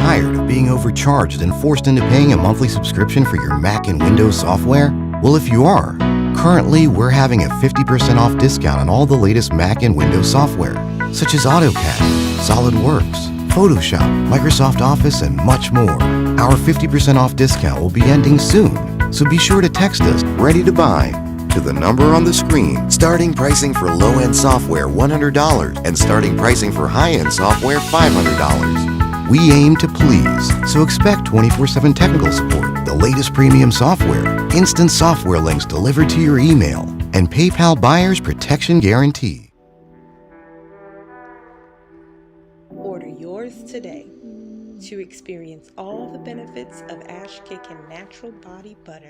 Tired of being overcharged and forced into paying a monthly subscription for your Mac and Windows software? Well, if you are, currently we're having a 50% off discount on all the latest Mac and Windows software, such as AutoCAD, SolidWorks, Photoshop, Microsoft Office, and much more. Our 50% off discount will be ending soon, so be sure to text us "ready to buy" to the number on the screen. Starting pricing for low-end software $100 and starting pricing for high-end software $500. We aim to please, so expect 24/7 technical support, the latest premium software, instant software links delivered to your email, and PayPal buyer's protection guarantee. Order yours today to experience all the benefits of Ash Kickin' Natural Body Butter.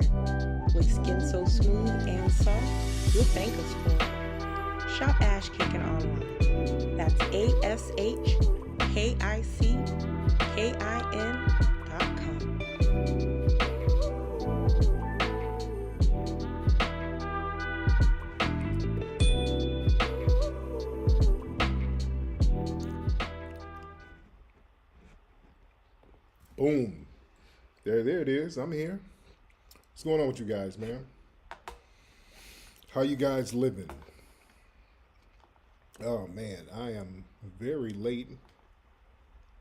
With skin so smooth and soft, you'll thank us for it. Shop Ash Kickin' online. That's ASHKICKIN.com. Boom. There it is. I'm here. What's going on with you guys, man? How you guys living? Oh, man, I am very late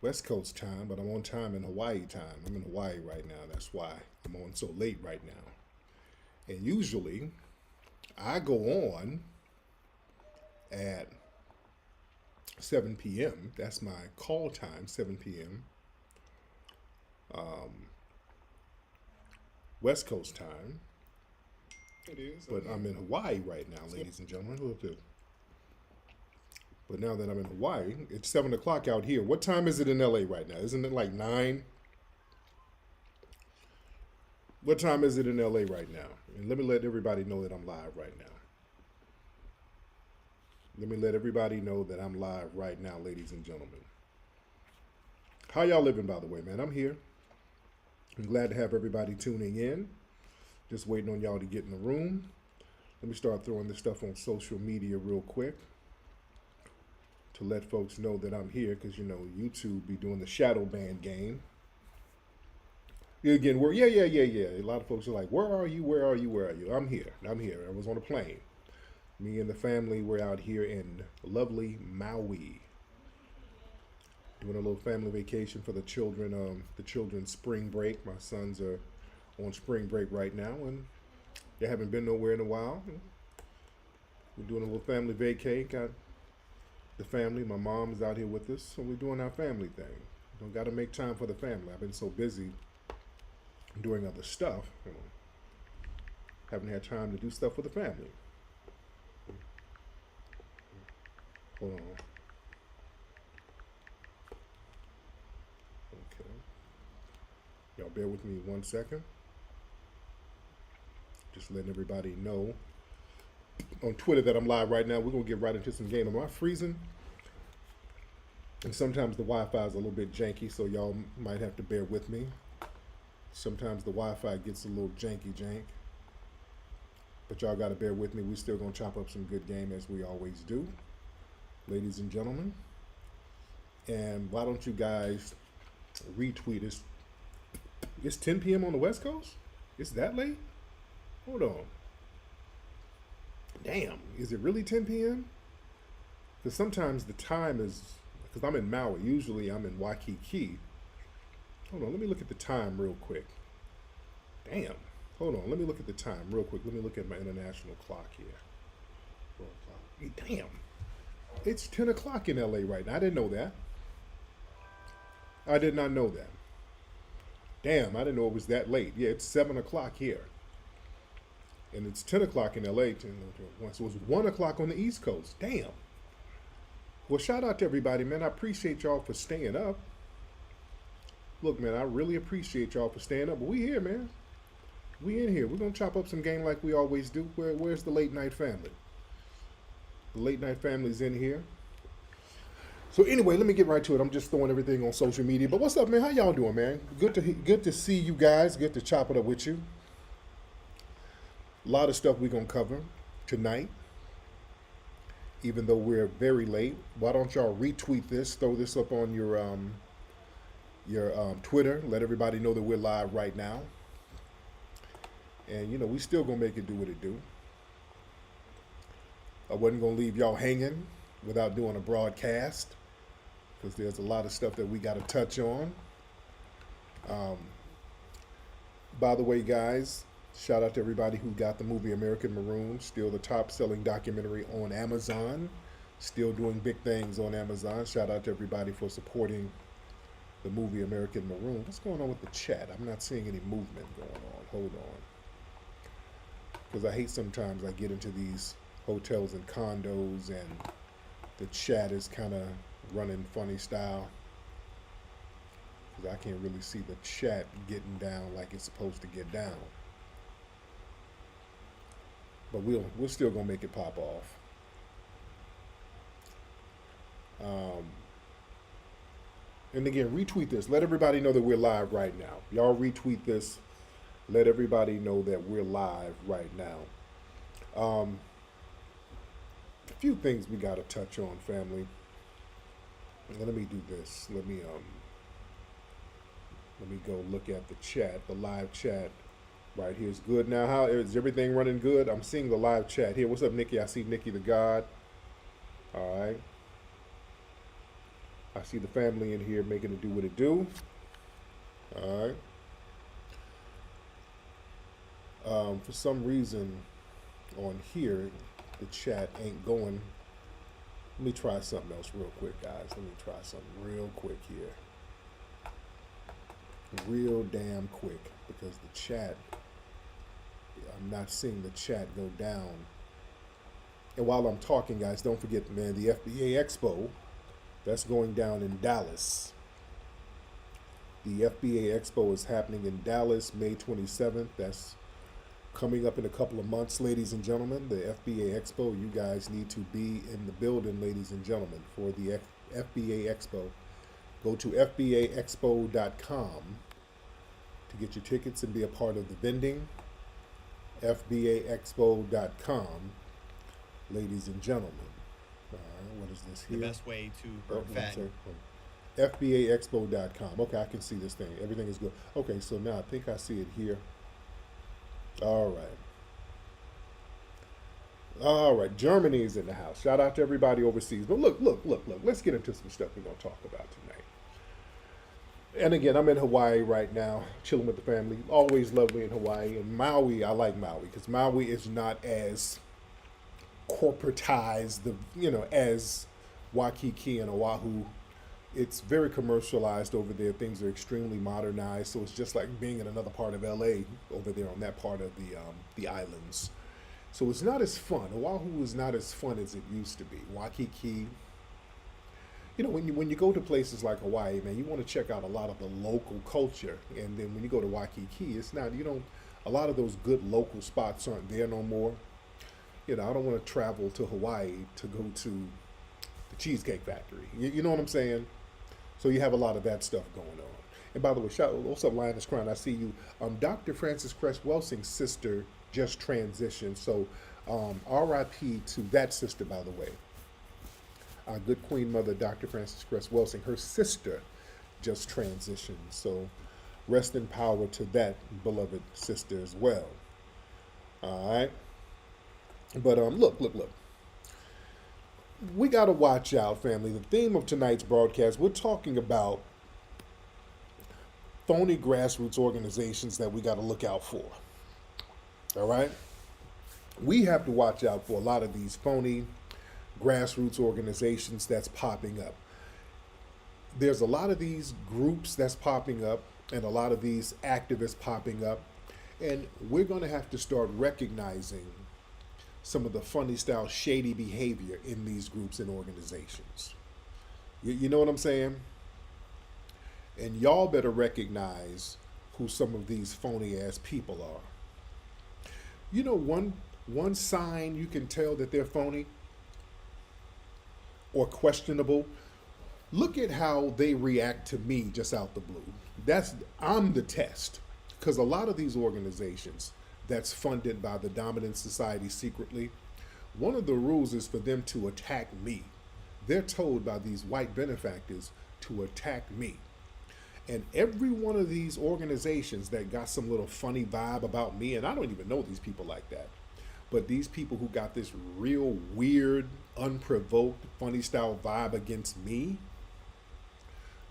West Coast time, but I'm on time in Hawaii time. I'm in Hawaii right now. That's why I'm on so late right now. And usually, I go on at 7 p.m. That's my call time, 7 p.m. West Coast time. It is. But I'm in Hawaii right now, ladies and gentlemen. Look at. But now that I'm in Hawaii, it's 7 o'clock out here. What time is it in LA right now? Isn't it like 9? What time is it in LA right now? And let me let everybody know that I'm live right now. Let me let everybody know that I'm live right now, ladies and gentlemen. How y'all living, by the way, man? I'm here. I'm glad to have everybody tuning in. Just waiting on y'all to get in the room. Let me start throwing this stuff on social media real quick to let folks know that I'm here, because, you know, YouTube be doing the shadow ban game. Again, yeah. A lot of folks are like, where are you? I'm here. I was on a plane. Me and the family were out here in lovely Maui, doing a little family vacation for the children. The children's spring break. My sons are on spring break right now, and they haven't been nowhere in a while. We're doing a little family vacay. Got the family. My mom's out here with us, so we're doing our family thing. Don't got to make time for the family. I've been so busy doing other stuff, you know, haven't had time to do stuff for the family. Hold on. Okay. Y'all bear with me 1 second. Just letting everybody know on Twitter that I'm live right now. We're going to get right into some game. Am I freezing? And sometimes the Wi-Fi is a little bit janky, so y'all might have to bear with me. Sometimes the Wi-Fi gets a little jank. But y'all got to bear with me. We're still going to chop up some good game as we always do, ladies and gentlemen. And why don't you guys retweet us? It's 10 p.m. on the West Coast? It's that late? Hold on. Damn, is it really 10 p.m.? Because sometimes the time is, because I'm in Maui. Usually I'm in Waikiki. Hold on, let me look at the time real quick. Damn. Hold on, let me look at the time real quick. Let me look at my international clock here. 4 o'clock. Damn. It's 10 o'clock in LA right now. I didn't know that. I did not know that. Damn, I didn't know it was that late. Yeah, it's 7 o'clock here. And it's 10 o'clock in LA. So it's 1 o'clock on the East Coast. Damn. Well, shout out to everybody, man. I appreciate y'all for staying up. Look, man, I really appreciate y'all for staying up. But we here, man. We in here. We're going to chop up some game like we always do. Where's the late night family? The late night family's in here. So anyway, let me get right to it. I'm just throwing everything on social media. But what's up, man? How y'all doing, man? Good to see you guys. Good to chop it up with you. A lot of stuff we're going to cover tonight, even though we're very late. Why don't y'all retweet this, throw this up on your your Twitter. Let everybody know that we're live right now. And, we still going to make it do what it do. I wasn't going to leave y'all hanging without doing a broadcast because there's a lot of stuff that we got to touch on. By the way, guys, shout out to everybody who got the movie American Maroon, still the top selling documentary on Amazon, still doing big things on Amazon. Shout out to everybody for supporting the movie American Maroon. What's going on with the chat? I'm not seeing any movement going on. Hold on. Because I hate sometimes I get into these hotels and condos and the chat is kind of running funny style. Because I can't really see the chat getting down like it's supposed to get down. But we're still going to make it pop off. And again, retweet this. Let everybody know that we're live right now. Y'all retweet this. Let everybody know that we're live right now. A few things we got to touch on, family. Let me do this. Let me go look at the chat. The live chat right here is good now. How is everything running good? I'm seeing the live chat here. What's up, Nikki? I see Nikki the God. All right. I see the family in here making it do what it do. All right. For some reason on here, the chat ain't going. Let me try something else real quick, guys. Let me try something real quick here. Real damn quick, because the chat, I'm not seeing the chat go down. And while I'm talking, guys, don't forget, man, the FBA Expo, that's going down in Dallas. The FBA Expo is happening in Dallas, May 27th. That's coming up in a couple of months, ladies and gentlemen. The FBA Expo, you guys need to be in the building, ladies and gentlemen, for the FBA Expo. Go to FBAExpo.com to get your tickets and be a part of the vending. FBAExpo.com, ladies and gentlemen. What is this here? The best way to burn fat. FBAExpo.com. Okay, I can see this thing. Everything is good. Okay, so now I think I see it here. All right. All right. Germany is in the house. Shout out to everybody overseas. But look. Let's get into some stuff we're going to talk about tonight. And again, I'm in Hawaii right now, chilling with the family. Always lovely in Hawaii. And Maui, I like Maui because Maui is not as corporatized, as Waikiki and Oahu. It's very commercialized over there. Things are extremely modernized, so it's just like being in another part of LA over there on that part of the islands. So it's not as fun. Oahu is not as fun as it used to be. Waikiki, when you go to places like Hawaii, man, you want to check out a lot of the local culture. And then when you go to Waikiki, it's not, a lot of those good local spots aren't there no more. I don't want to travel to Hawaii to go to the Cheesecake Factory. You know what I'm saying? So you have a lot of that stuff going on. And by the way, what's up, Lioness Crown? I see you. Dr. Frances Cress Welsing's sister just transitioned. So RIP to that sister, by the way. Our good Queen Mother, Dr. Frances Cress Welsing, her sister just transitioned. So rest in power to that beloved sister as well. All right. But look. We got to watch out, family. The theme of tonight's broadcast, we're talking about phony grassroots organizations that we got to look out for. All right? We have to watch out for a lot of these phony grassroots organizations that's popping up. There's a lot of these groups that's popping up and a lot of these activists popping up, and we're going to have to start recognizing some of the funny style shady behavior in these groups and organizations. You know what I'm saying? And y'all better recognize who some of these phony ass people are. One sign you can tell that they're phony or questionable, look at how they react to me just out the blue. I'm the test. Because a lot of these organizations that's funded by the dominant society secretly, one of the rules is for them to attack me. They're told by these white benefactors to attack me. And every one of these organizations that got some little funny vibe about me, and I don't even know these people like that, but these people who got this real weird, unprovoked, funny style vibe against me,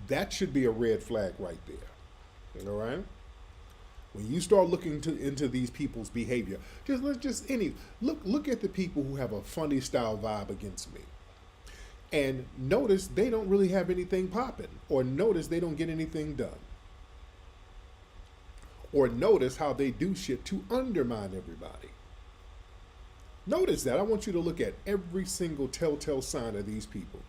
that should be a red flag right there. All right? When you start looking into these people's behavior, look at the people who have a funny style vibe against me. And notice they don't really have anything popping, or notice they don't get anything done, or notice how they do shit to undermine everybody. Notice that. I want you to look at every single telltale sign of these people.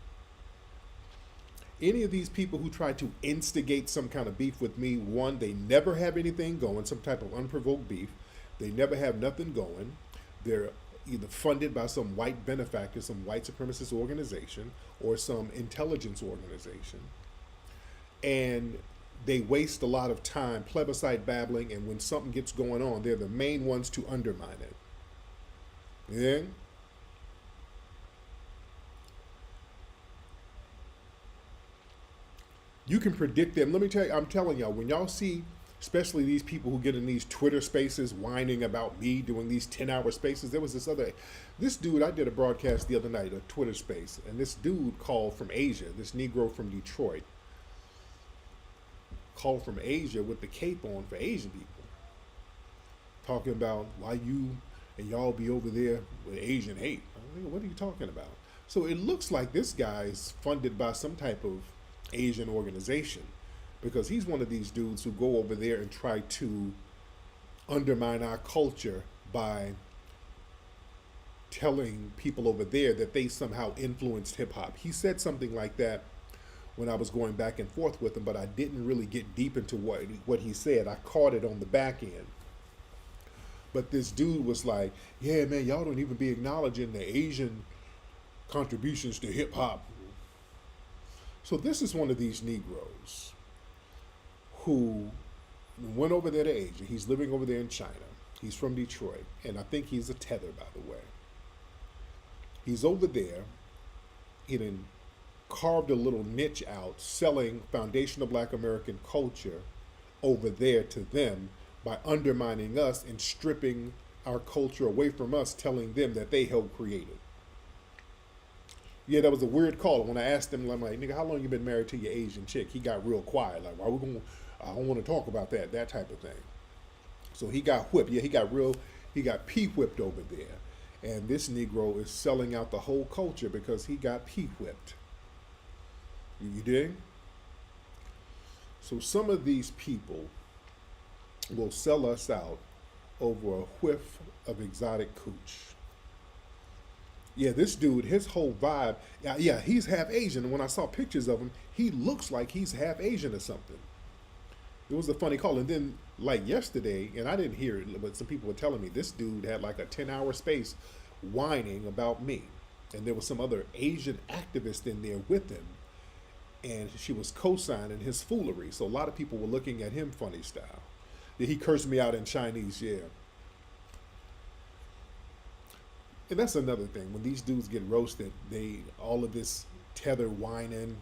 Any of these people who try to instigate some kind of beef with me, one, they never have anything going, some type of unprovoked beef. They never have nothing going. They're either funded by some white benefactor, some white supremacist organization, or some intelligence organization. And they waste a lot of time plebiscite babbling, and when something gets going on, they're the main ones to undermine it. Yeah? You can predict them. Let me tell you, I'm telling y'all, when y'all see, especially these people who get in these Twitter spaces whining about me doing these 10-hour spaces. There was this dude, I did a broadcast the other night, a Twitter space, and this dude called from Asia, this Negro from Detroit, called from Asia with the cape on for Asian people, talking about why you and y'all be over there with Asian hate. I mean, what are you talking about? So it looks like this guy's funded by some type of Asian organization, because he's one of these dudes who go over there and try to undermine our culture by telling people over there that they somehow influenced hip hop. He said something like that when I was going back and forth with him, but I didn't really get deep into what he said. I caught it on the back end. But this dude was like, yeah, man, y'all don't even be acknowledging the Asian contributions to hip hop. So this is one of these Negroes who went over there to Asia. He's living over there in China. He's from Detroit, and I think he's a tether, by the way. He's over there. He then carved a little niche out selling foundational Black American culture over there to them by undermining us and stripping our culture away from us, telling them that they helped create it. Yeah, that was a weird call. When I asked him, I'm like, nigga, how long you been married to your Asian chick? He got real quiet. Like, I don't want to talk about that type of thing. So he got whipped. Yeah, he got P-whipped over there. And this Negro is selling out the whole culture because he got P-whipped. You dig? So some of these people will sell us out over a whiff of exotic cooch. Yeah, this dude, his whole vibe, yeah, he's half Asian. And when I saw pictures of him, he looks like he's half Asian or something. It was a funny call. And then, like yesterday, and I didn't hear it, but some people were telling me this dude had like a 10-hour space whining about me. And there was some other Asian activist in there with him. And she was co-signing his foolery. So a lot of people were looking at him funny style. He cursed me out in Chinese, yeah. And that's another thing. When these dudes get roasted, all of this tether whining,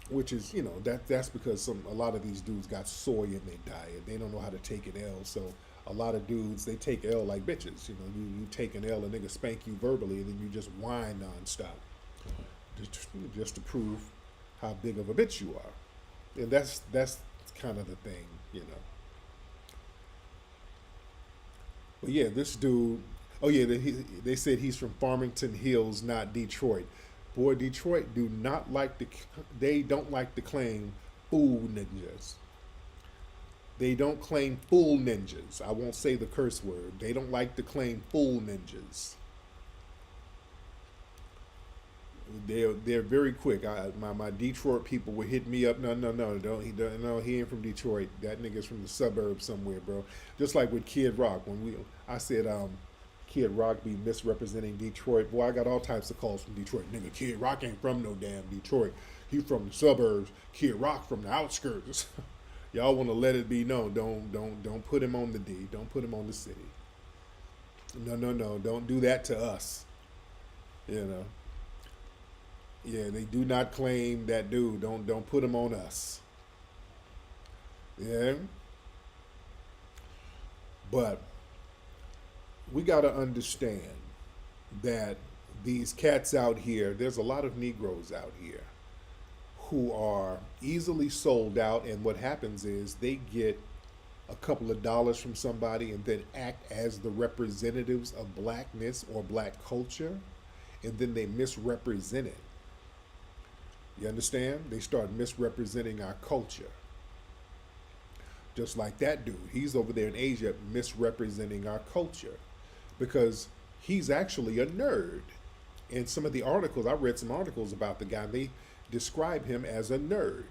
which is, that's because a lot of these dudes got soy in their diet. They don't know how to take an L. So a lot of dudes, they take L like bitches. You take an L, a nigga spank you verbally, and then you just whine nonstop, just to prove how big of a bitch you are. And that's kind of the thing, But yeah, this dude, they said he's from Farmington Hills, not Detroit. Boy, Detroit don't like to claim fool ninjas. They don't claim fool ninjas. I won't say the curse word. They don't like to claim fool ninjas. They're very quick. My Detroit people would hit me up. No, he ain't from Detroit. That nigga's from the suburbs somewhere, bro. Just like with Kid Rock. I said Kid Rock be misrepresenting Detroit. Boy, I got all types of calls from Detroit. Nigga, Kid Rock ain't from no damn Detroit. He from the suburbs. Kid Rock from the outskirts. Y'all want to let it be known. Don't put him on the D. Don't put him on the city. No. Don't do that to us. Yeah, they do not claim that dude. Don't put him on us. Yeah, but we got to understand that these cats out here, there's a lot of Negroes out here who are easily sold out, and what happens is they get a couple of dollars from somebody and then act as the representatives of blackness or black culture, and then they misrepresent it. You understand? They start misrepresenting our culture. Just like that dude. He's over there in Asia misrepresenting our culture because he's actually a nerd. In some of the articles, I read some articles about the guy, they describe him as a nerd.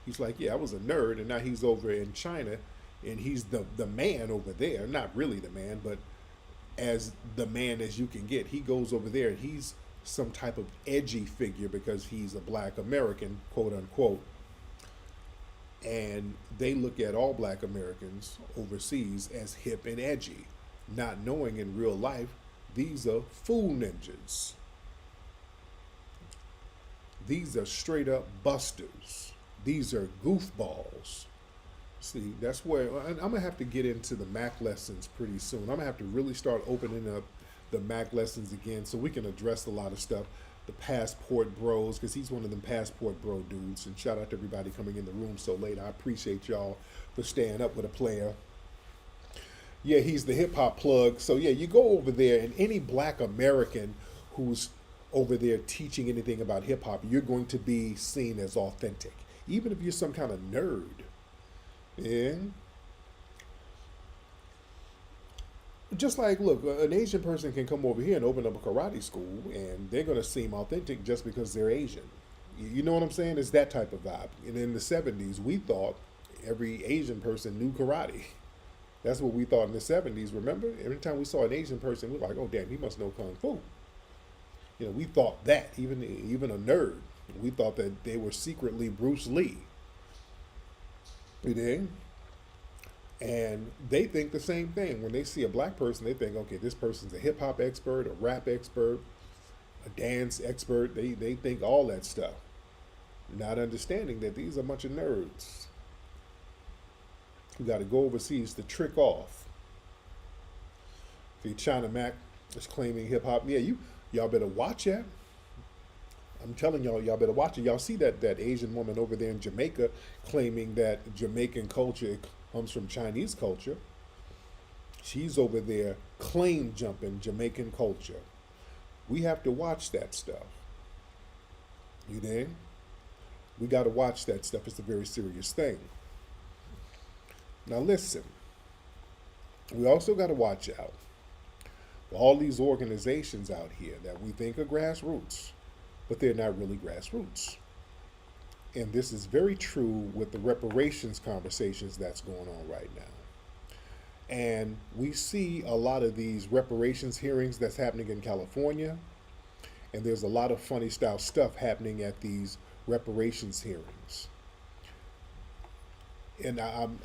He's like, yeah, I was a nerd, and now he's over in China, and he's the man over there. Not really the man, but as the man as you can get. He goes over there, and he's some type of edgy figure because he's a black American, quote unquote. And they look at all black Americans overseas as hip and edgy, not knowing in real life these are fool ninjas. These are straight up busters. These are goofballs. See, that's where I'm going to have to get into the Mac lessons pretty soon. I'm going to have to really start opening up the Mac lessons again so we can address a lot of stuff. The passport bros, because he's one of them passport bro dudes. And shout out to everybody coming in the room so late. I appreciate y'all for staying up with a player. Yeah, he's the hip hop plug. So yeah, you go over there, and any black American who's over there teaching anything about hip hop, you're going to be seen as authentic, even if you're some kind of nerd. Yeah. Just like, look, an Asian person can come over here and open up a karate school, and they're going to seem authentic just because they're Asian. You know what I'm saying? It's that type of vibe. And in the 70s, we thought every Asian person knew karate. That's what we thought in the 70s, remember? Every time we saw an Asian person, we were like, oh, damn, he must know Kung Fu. You know, we thought that, even a nerd. We thought that they were secretly Bruce Lee. You dig? And they think the same thing. When they see a black person, they think, okay, this person's a hip hop expert, a rap expert, a dance expert. They think all that stuff. Not understanding that these are a bunch of nerds who got to go overseas to trick off. See, China Mac is claiming hip hop. Yeah, y'all better watch that. I'm telling y'all better watch it. Y'all see that Asian woman over there in Jamaica claiming that Jamaican culture comes from Chinese culture. She's over there claim jumping Jamaican culture. We have to watch that stuff. You dig? We got to watch that stuff. It's a very serious thing. Now listen, we also got to watch out for all these organizations out here that we think are grassroots, but they're not really grassroots. And this is very true with the reparations conversations that's going on right now. And we see a lot of these reparations hearings that's happening in California, and there's a lot of funny style stuff happening at these reparations hearings. And I'm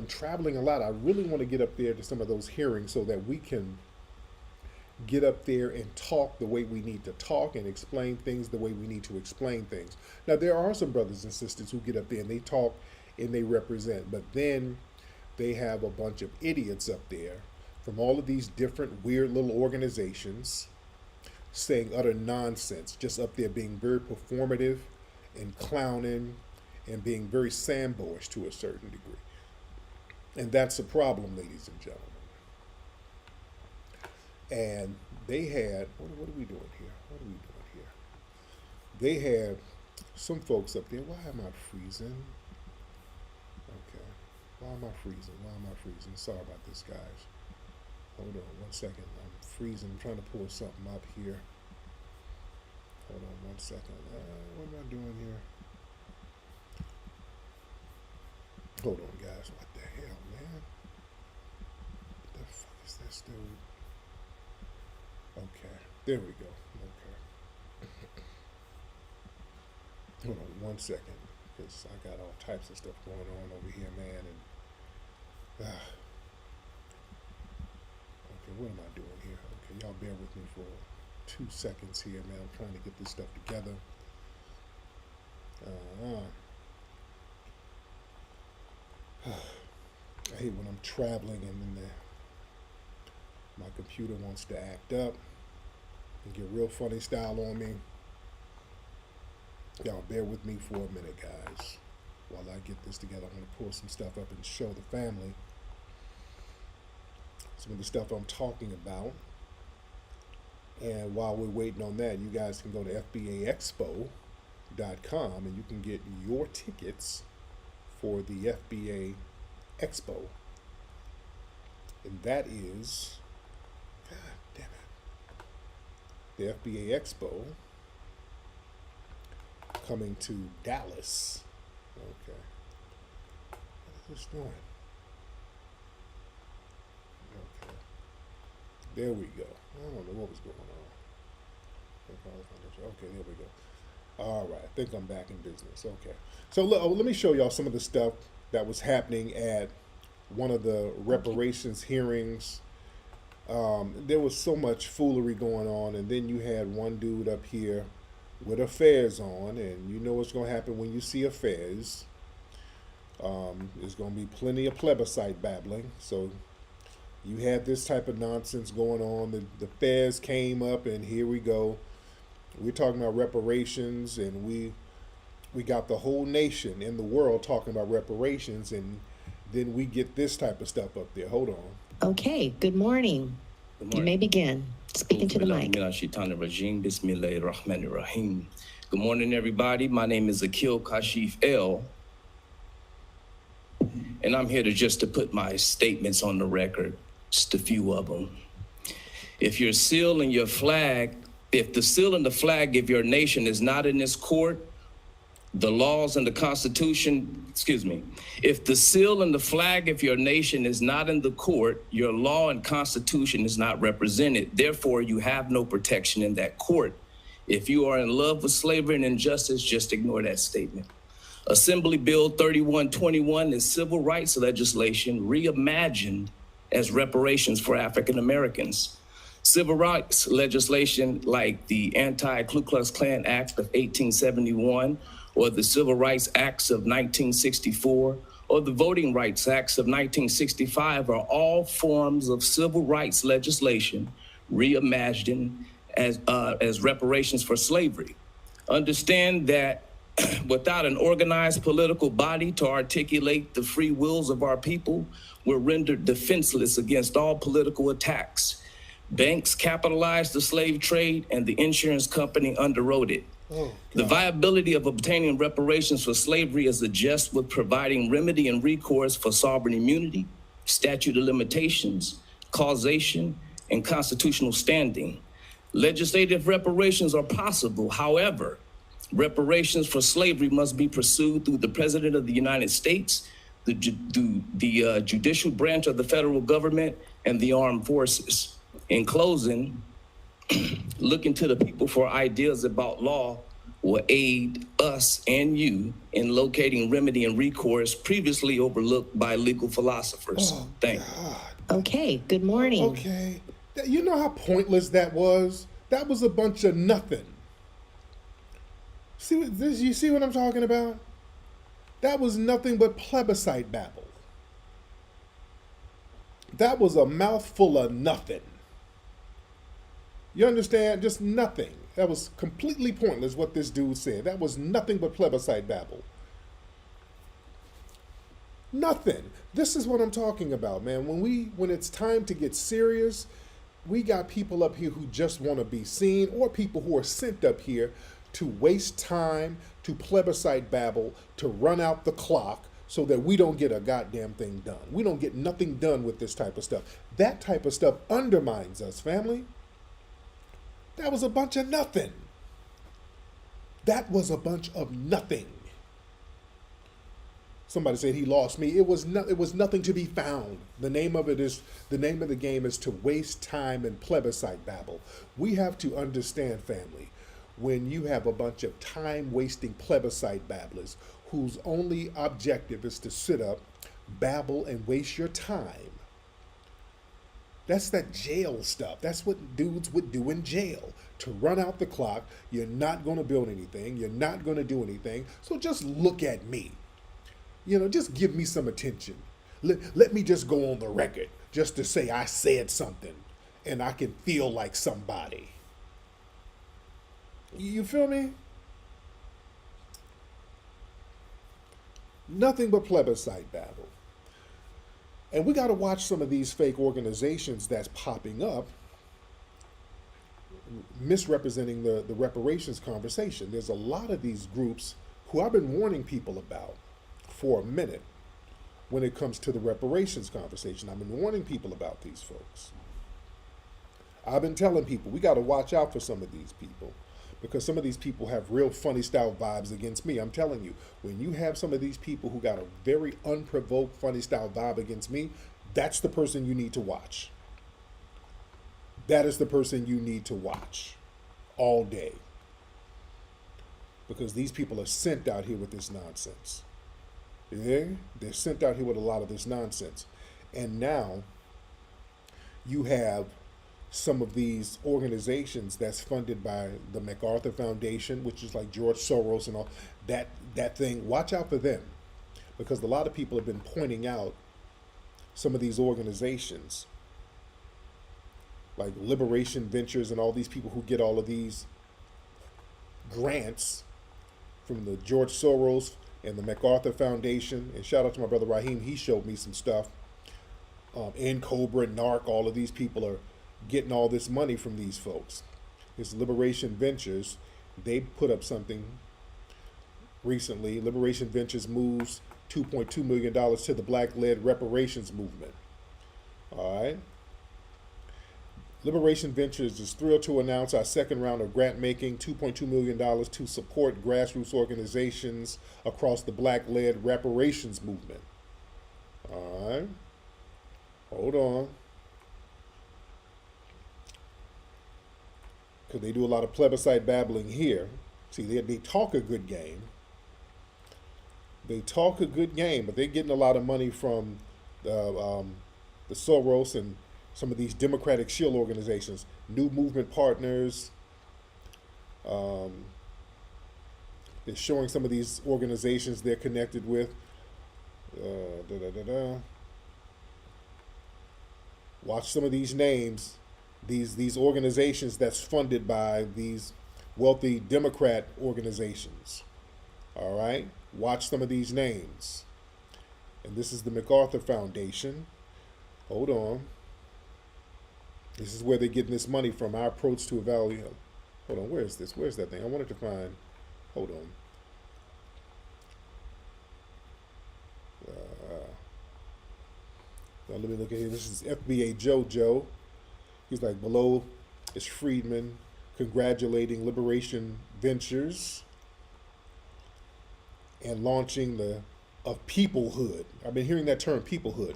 traveling a lot. I really want to get up there to some of those hearings so that we can get up there and talk the way we need to talk and explain things the way we need to explain things. Now, there are some brothers and sisters who get up there and they talk and they represent, but then they have a bunch of idiots up there from all of these different weird little organizations saying utter nonsense, just up there being very performative and clowning and being very samboish to a certain degree. And that's a problem, ladies and gentlemen. And they had, what are we doing here? What are we doing here? They had some folks up there. Why am I freezing? Okay. Why am I freezing? Sorry about this, guys. Hold on 1 second. I'm freezing. I'm trying to pull something up here. Hold on 1 second. What am I doing here? Hold on, guys. What the hell, man? What the fuck is this, dude? Okay, there we go. Okay. Hold on 1 second, because I got all types of stuff going on over here, man. And okay, what am I doing here? Okay, y'all bear with me for 2 seconds here, man. I'm trying to get this stuff together. I hate when I'm traveling and then my computer wants to act up and get real funny style on me. Y'all bear with me for a minute, guys, while I get this together. I'm going to pull some stuff up and show the family some of the stuff I'm talking about. And while we're waiting on that, you guys can go to FBAExpo.com and you can get your tickets for the FBA Expo. And that is, God damn it, the FBA Expo coming to Dallas. Okay. What is this doing? Okay. There we go. I don't know what was going on. Okay, there we go. All right, I think I'm back in business. Okay. So let me show y'all some of the stuff that was happening at one of the reparations hearings. There was so much foolery going on, and then you had one dude up here with affairs on, and you know what's going to happen when you see affairs. There's going to be plenty of plebiscite babbling. So you had this type of nonsense going on. The fairs came up, and here we go. We're talking about reparations, and we got the whole nation in the world talking about reparations, and then we get this type of stuff up there. Hold on. Okay, good morning. You may begin. Speaking to the mic. Good morning, everybody. My name is Akil Kashif El, and I'm here to put my statements on the record, just a few of them. If the seal and the flag of your nation is not in this court, the laws and the Constitution, if the seal and the flag of your nation is not in the court, your law and Constitution is not represented. Therefore, you have no protection in that court. If you are in love with slavery and injustice, just ignore that statement. Assembly Bill 3121 is civil rights legislation reimagined as reparations for African Americans. Civil rights legislation like the Anti-Ku Klux Klan Act of 1871, or the Civil Rights Acts of 1964, or the Voting Rights Acts of 1965 are all forms of civil rights legislation reimagined as reparations for slavery. Understand that without an organized political body to articulate the free wills of our people, we're rendered defenseless against all political attacks. Banks capitalized the slave trade, and the insurance company underwrote it. The viability of obtaining reparations for slavery is adjust with providing remedy and recourse for sovereign immunity, statute of limitations, causation, and constitutional standing. Legislative reparations are possible. However, reparations for slavery must be pursued through the President of the United States, the judicial branch of the federal government, and the armed forces. In closing, looking to the people for ideas about law will aid us and you in locating remedy and recourse previously overlooked by legal philosophers. Thank you. Okay, good morning. Okay. You know how pointless that was? That was a bunch of nothing. You see what I'm talking about? That was nothing but plebiscite babble. That was a mouthful of nothing. You understand? Just nothing. That was completely pointless what this dude said. That was nothing but plebiscite babble. Nothing. This is what I'm talking about, man. When it's time to get serious, we got people up here who just want to be seen, or people who are sent up here to waste time, to plebiscite babble, to run out the clock so that we don't get a goddamn thing done. We don't get nothing done with this type of stuff. That type of stuff undermines us, family. That was a bunch of nothing. That was a bunch of nothing. Somebody said he lost me. It was nothing to be found. The name of the game is to waste time and plebiscite babble. We have to understand, family, when you have a bunch of time-wasting plebiscite babblers whose only objective is to sit up, babble, and waste your time, That's that jail stuff. That's what dudes would do in jail. To run out the clock, you're not going to build anything. You're not going to do anything. So just look at me. Just give me some attention. Let me just go on the record just to say I said something and I can feel like somebody. You feel me? Nothing but plebiscite battle. And we got to watch some of these fake organizations that's popping up misrepresenting the reparations conversation. There's a lot of these groups who I've been warning people about for a minute when it comes to the reparations conversation. I've been warning people about these folks. I've been telling people we got to watch out for some of these people because some of these people have real funny style vibes against me. I'm telling you, when you have some of these people who got a very unprovoked funny style vibe against me, that's the person you need to watch. That is the person you need to watch all day. Because these people are sent out here with this nonsense. Yeah? They're sent out here with a lot of this nonsense. And now you have some of these organizations that's funded by the MacArthur Foundation, which is like George Soros and all that thing. Watch out for them. Because a lot of people have been pointing out some of these organizations like Liberation Ventures and all these people who get all of these grants from the George Soros and the MacArthur Foundation. And shout out to my brother Raheem, he showed me some stuff. Cobra, NARC, all of these people are getting all this money from these folks. It's Liberation Ventures. They put up something recently. Liberation Ventures moves $2.2 million to the black-led reparations movement. All right. Liberation Ventures is thrilled to announce our second round of grant making, $2.2 million to support grassroots organizations across the black-led reparations movement. All right. Hold on. Because they do a lot of plebiscite babbling here. See, they talk a good game. They talk a good game, but they're getting a lot of money from the Soros and some of these Democratic shield organizations, New Movement Partners. They're showing some of these organizations they're connected with. Watch some of these names, these organizations that's funded by these wealthy Democrat organizations. All right? Watch some of these names. And this is the MacArthur Foundation. Hold on. This is where they're getting this money from. Our approach to evaluate. Hold on, where is this? Where's that thing? I wanted to find. Hold on. Now let me look at here. This is FBA JoJo. He's like, below is Friedman congratulating Liberation Ventures and launching of peoplehood. I've been hearing that term, peoplehood.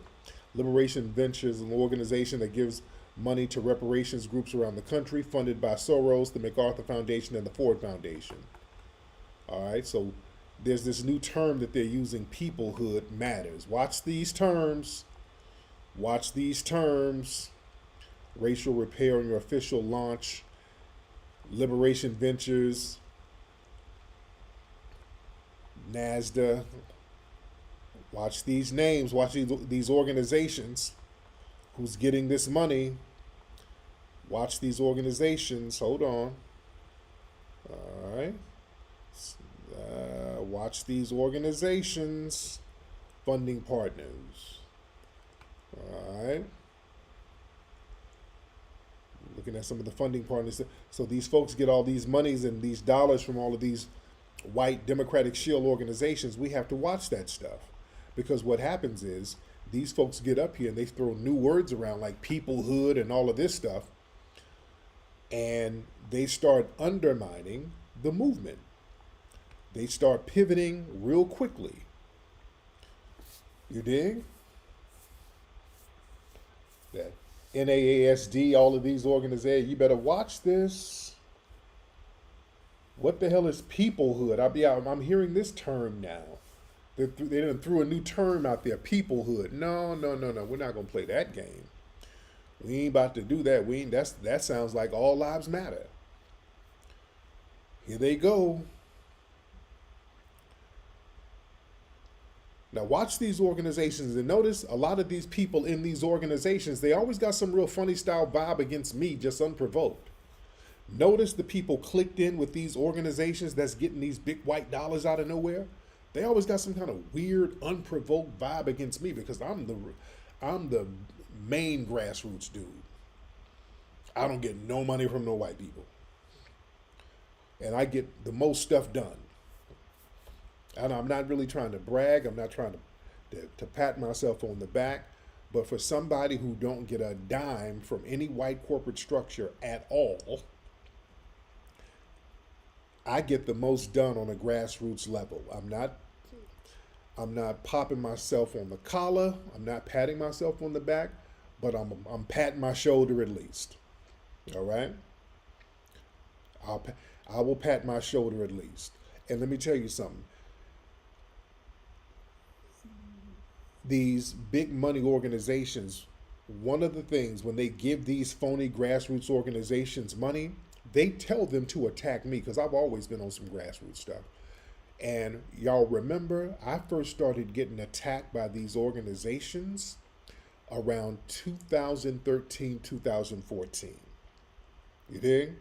Liberation Ventures is an organization that gives money to reparations groups around the country, funded by Soros, the MacArthur Foundation, and the Ford Foundation. All right, so there's this new term that they're using, peoplehood matters. Watch these terms. Watch these terms. Racial repair on your official launch. Liberation Ventures. NASDA. Watch these names. Watch these organizations. Who's getting this money? Watch these organizations. Hold on. All right. Watch these organizations. Funding partners. All right. Looking at some of the funding partners. So these folks get all these monies and these dollars from all of these white Democratic shield organizations. We have to watch that stuff. Because what happens is these folks get up here and they throw new words around like peoplehood and all of this stuff. And they start undermining the movement. They start pivoting real quickly. You dig? That NAASD, all of these organizations, you better watch this. What the hell is peoplehood? I'm hearing this term now. They threw a new term out there, peoplehood. No. We're not going to play that game. We ain't about to do that. We ain't. That sounds like all lives matter. Here they go. Now watch these organizations and notice a lot of these people in these organizations, they always got some real funny style vibe against me, just unprovoked. Notice the people clicked in with these organizations that's getting these big white dollars out of nowhere. They always got some kind of weird, unprovoked vibe against me because I'm the main grassroots dude. I don't get no money from no white people. And I get the most stuff done. And I'm not really trying to brag. I'm not trying to pat myself on the back. But for somebody who don't get a dime from any white corporate structure at all, I get the most done on a grassroots level. I'm not popping myself on the collar. I'm not patting myself on the back, but I'm patting my shoulder at least. All right? I will pat my shoulder at least. And let me tell you something. These big money organizations, one of the things when they give these phony grassroots organizations money, they tell them to attack me because I've always been on some grassroots stuff. And y'all remember, I first started getting attacked by these organizations around 2013, 2014. You dig?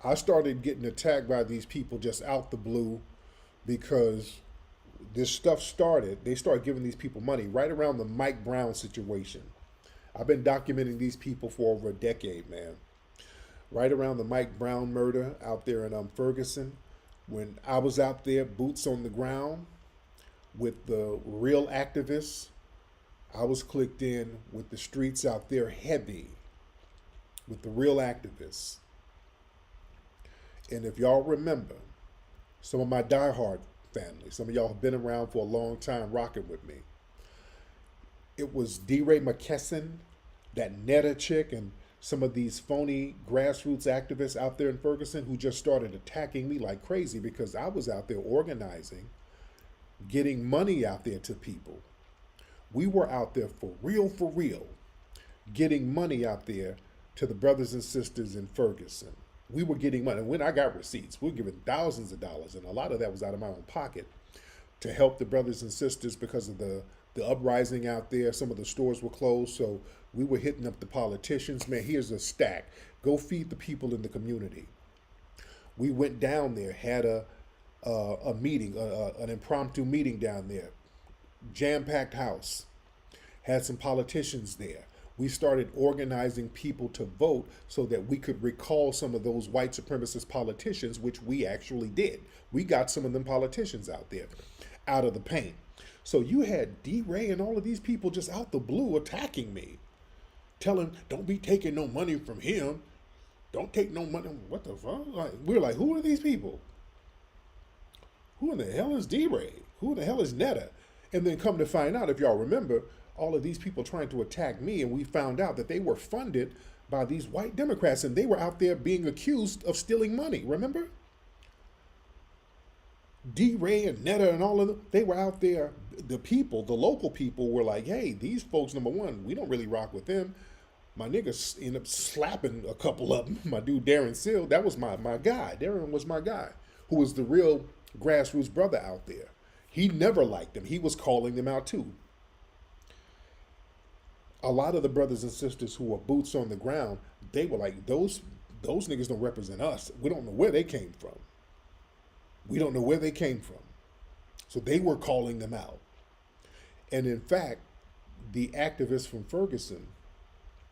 I started getting attacked by these people just out the blue because this stuff started, they started giving these people money right around the Mike Brown situation. I've been documenting these people for over a decade, man. Right around the Mike Brown murder out there in Ferguson, when I was out there, boots on the ground, with the real activists, I was clicked in with the streets out there heavy, with the real activists. And if y'all remember, some of my diehard family, some of y'all have been around for a long time rocking with me. It was DeRay McKesson, that Netta chick, and some of these phony grassroots activists out there in Ferguson who just started attacking me like crazy because I was out there organizing, getting money out there to people. We were out there for real, getting money out there to the brothers and sisters in Ferguson. We were getting money. And when I got receipts, we were giving thousands of dollars, and a lot of that was out of my own pocket to help the brothers and sisters because of the uprising out there. Some of the stores were closed, so we were hitting up the politicians. Man, here's a stack. Go feed the people in the community. We went down there, had a meeting, an impromptu meeting down there, jam-packed house, had some politicians there. We started organizing people to vote so that we could recall some of those white supremacist politicians, which we actually did. We got some of them politicians out there, out of the paint. So you had DeRay and all of these people just out the blue attacking me, telling, don't be taking no money from him. Don't take no money. What the fuck? Like, we're like, who are these people? Who in the hell is DeRay? Who in the hell is Netta? And then come to find out, if y'all remember, all of these people trying to attack me, and we found out that they were funded by these white Democrats, and they were out there being accused of stealing money, remember? DeRay and Netta and all of them, they were out there, the people, the local people were like, hey, these folks, number one, we don't really rock with them. My niggas ended up slapping a couple of them. My dude, Darren Seal, that was my guy. Darren was my guy, who was the real grassroots brother out there. He never liked them. He was calling them out too. A lot of the brothers and sisters who were boots on the ground, they were like, those niggas don't represent us. We don't know where they came from. We don't know where they came from. So they were calling them out. And in fact, the activists from Ferguson,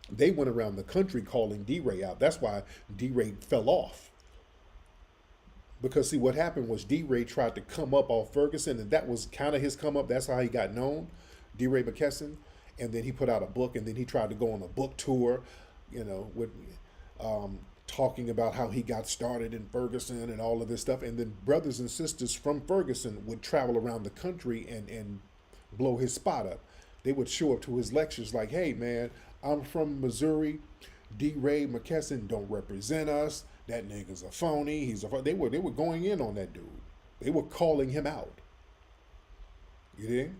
they went around the country calling DeRay out. That's why DeRay fell off. Because see, what happened was DeRay tried to come up off Ferguson, and that was kind of his come up. That's how he got known, DeRay McKesson. And then he put out a book, and then he tried to go on a book tour, with talking about how he got started in Ferguson and all of this stuff. And then brothers and sisters from Ferguson would travel around the country and blow his spot up. They would show up to his lectures like, hey, man, I'm from Missouri. DeRay McKesson don't represent us. That nigga's a phony. They were going in on that dude. They were calling him out. You dig?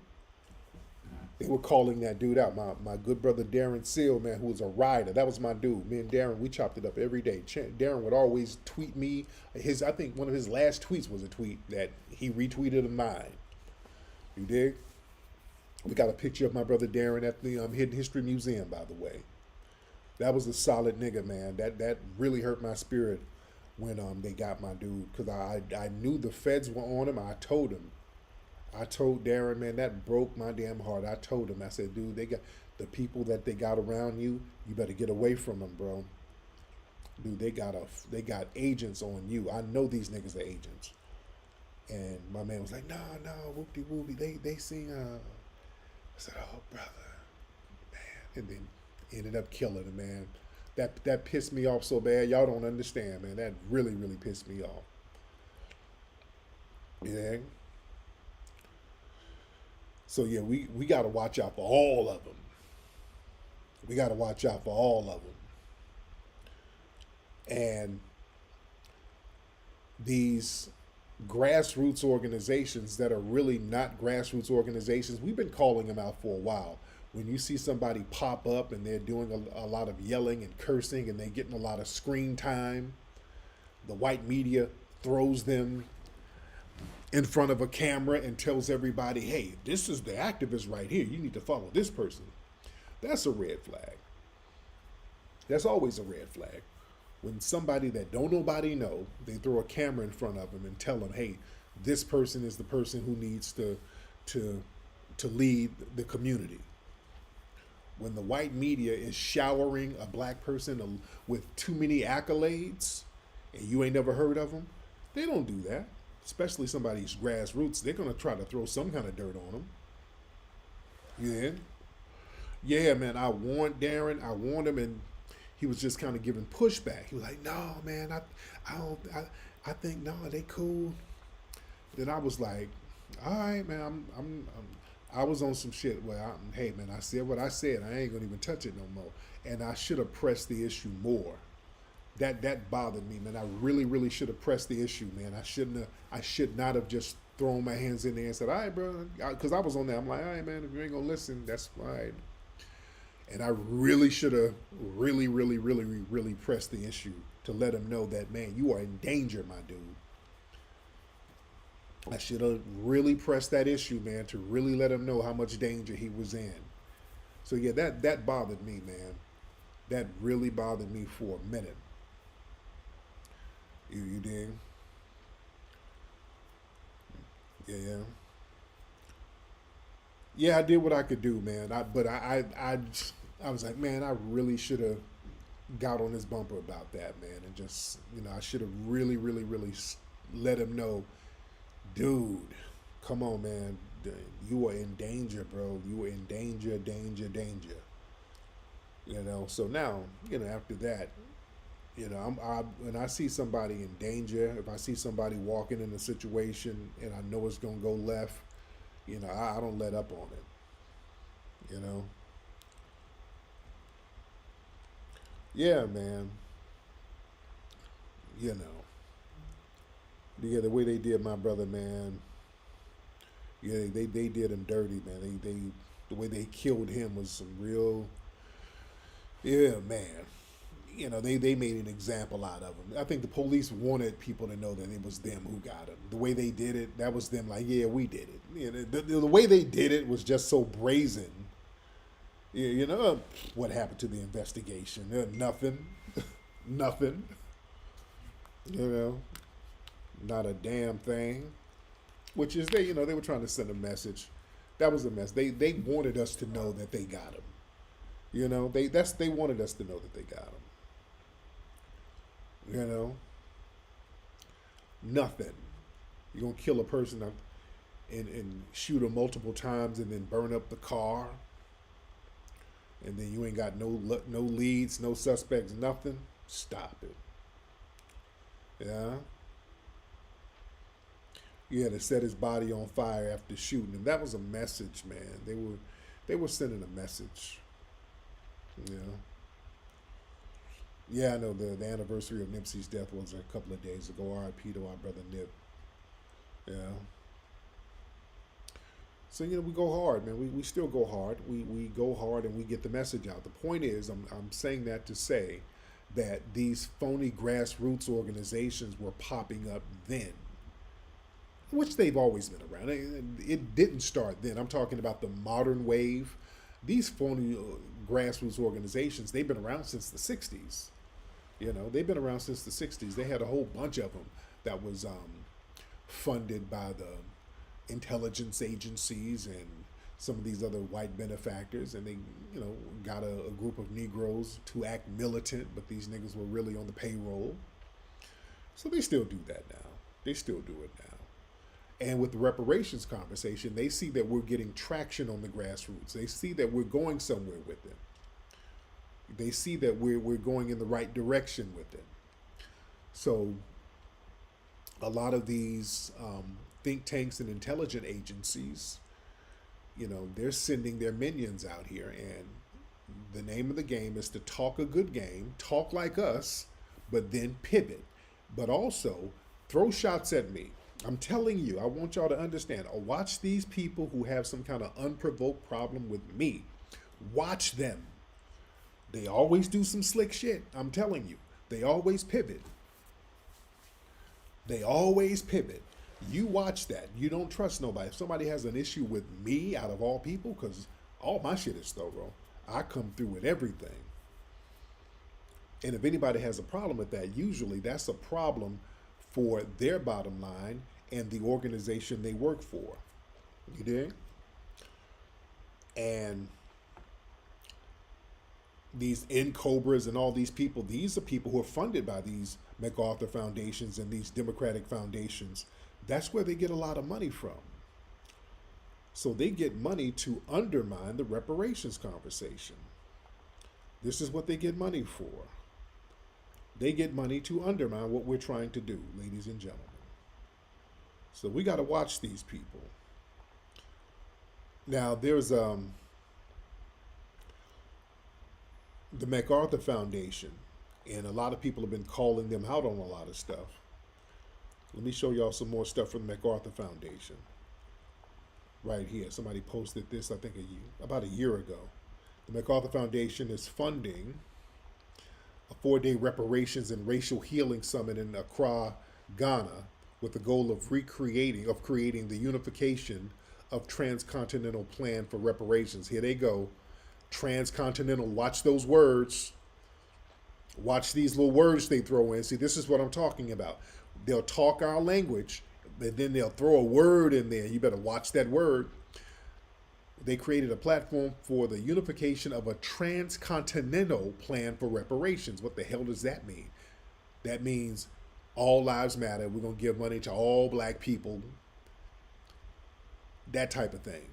They were calling that dude out. My good brother Darren Seal, man, who was a rider. That was my dude. Me and Darren, we chopped it up every day. Darren would always tweet me. I think one of his last tweets was a tweet that he retweeted of mine. You dig? We got a picture of my brother Darren at the Hidden History Museum, by the way. That was a solid nigga, man. That really hurt my spirit when they got my dude, because I knew the feds were on him. I told him. I told Darren, man, that broke my damn heart. I told him, I said, dude, they got the people that they got around you. You better get away from them, bro. Dude, they got agents on you. I know these niggas are agents. And my man was like, no, whoopty whoopty. They sing. I said, oh brother, man, and then ended up killing him, man. That pissed me off so bad. Y'all don't understand, man. That really pissed me off. Yeah. So yeah, we got to watch out for all of them. We got to watch out for all of them. And these grassroots organizations that are really not grassroots organizations, we've been calling them out for a while. When you see somebody pop up and they're doing a lot of yelling and cursing and they're getting a lot of screen time, the white media throws them in front of a camera and tells everybody, hey, this is the activist right here. You need to follow this person. That's a red flag. That's always a red flag. When somebody that don't nobody know, they throw a camera in front of them and tell them, hey, this person is the person who needs to lead the community. When the white media is showering a black person with too many accolades and you ain't never heard of them, they don't do that. Especially somebody's grassroots, they're going to try to throw some kind of dirt on them. Yeah. Yeah, man, I warned Darren. I warned him, and he was just kind of giving pushback. He was like, no, man, I think, no, they cool. Then I was like, all right, man, I was on some shit where, hey, man, I said what I said. I ain't going to even touch it no more. And I should have pressed the issue more. That bothered me, man. I really should have pressed the issue, man. I should not have just thrown my hands in there and said, all right, bro. Because I was on there. I'm like, all right, man, if you ain't going to listen, that's fine. And I really should have really pressed the issue to let him know that, man, you are in danger, my dude. I should have really pressed that issue, man, to really let him know how much danger he was in. So, yeah, that bothered me, man. That really bothered me for a minute. You dig? Yeah. Yeah, I did what I could do, man. I was like, man, I really should have got on his bumper about that, man, and just, I should have really let him know, dude, come on, man, you are in danger, bro. You are in danger. So now, after that, when I see somebody in danger, if I see somebody walking in a situation and I know it's gonna go left, I don't let up on it. Yeah, man. Yeah, the way they did my brother, man. Yeah, they did him dirty, man. The way they killed him was some real. Yeah, man. They made an example out of him. I think the police wanted people to know that it was them who got him. The way they did it, that was them like, yeah, we did it. The way they did it was just so brazen. What happened to the investigation? Nothing. Nothing. Not a damn thing. Which is, they were trying to send a message. That was a mess. They wanted us to know that they got him. They wanted us to know that they got him. Nothing. You're going to kill a person and shoot them multiple times and then burn up the car. And then you ain't got no leads, no suspects, nothing. Stop it. Yeah. You had to set his body on fire after shooting him. That was a message, man. They were sending a message. Yeah, I know the anniversary of Nipsey's death was a couple of days ago. R.I.P. to our brother Nip. Yeah. So, we go hard, man. We still go hard. We go hard and we get the message out. The point is, I'm saying that to say that these phony grassroots organizations were popping up then, which they've always been around. It didn't start then. I'm talking about the modern wave. These phony grassroots organizations, they've been around since the 60s. They've been around since the 60s. They had a whole bunch of them that was funded by the intelligence agencies and some of these other white benefactors, and they got a group of Negroes to act militant, but these niggas were really on the payroll. So they still do that now. They still do it now. And with the reparations conversation, they see that we're getting traction on the grassroots. They see that we're going somewhere with it. They see that we're going in the right direction with it. So a lot of these think tanks and intelligence agencies, they're sending their minions out here, and the name of the game is to talk a good game, talk like us, but then pivot, but also throw shots at me. I'm telling you, I want y'all to understand. Watch these people who have some kind of unprovoked problem with me. Watch them. They always do some slick shit. I'm telling you, they always pivot. They always pivot. You watch that. You don't trust nobody. If somebody has an issue with me, out of all people, because all my shit is thorough, I come through with everything. And if anybody has a problem with that, usually that's a problem for their bottom line and the organization they work for. You dig? And these Cobras and all these people, these are people who are funded by these MacArthur foundations and these Democratic foundations. That's where they get a lot of money from. So they get money to undermine the reparations conversation. This is what they get money for. They get money to undermine what we're trying to do, ladies and gentlemen. So we got to watch these people. Now, there's the MacArthur Foundation, and a lot of people have been calling them out on a lot of stuff. Let me show y'all some more stuff from the MacArthur Foundation. Right here. Somebody posted this, I think, about a year ago. The MacArthur Foundation is funding a 4-day reparations and racial healing summit in Accra, Ghana, with the goal of creating the unification of transcontinental plan for reparations. Here they go. Transcontinental. Watch those words. Watch these little words they throw in. See, this is what I'm talking about. They'll talk our language, and then they'll throw a word in there. You better watch that word. They created a platform for the unification of a transcontinental plan for reparations. What the hell does that mean? That means all lives matter. We're going to give money to all black people. That type of thing.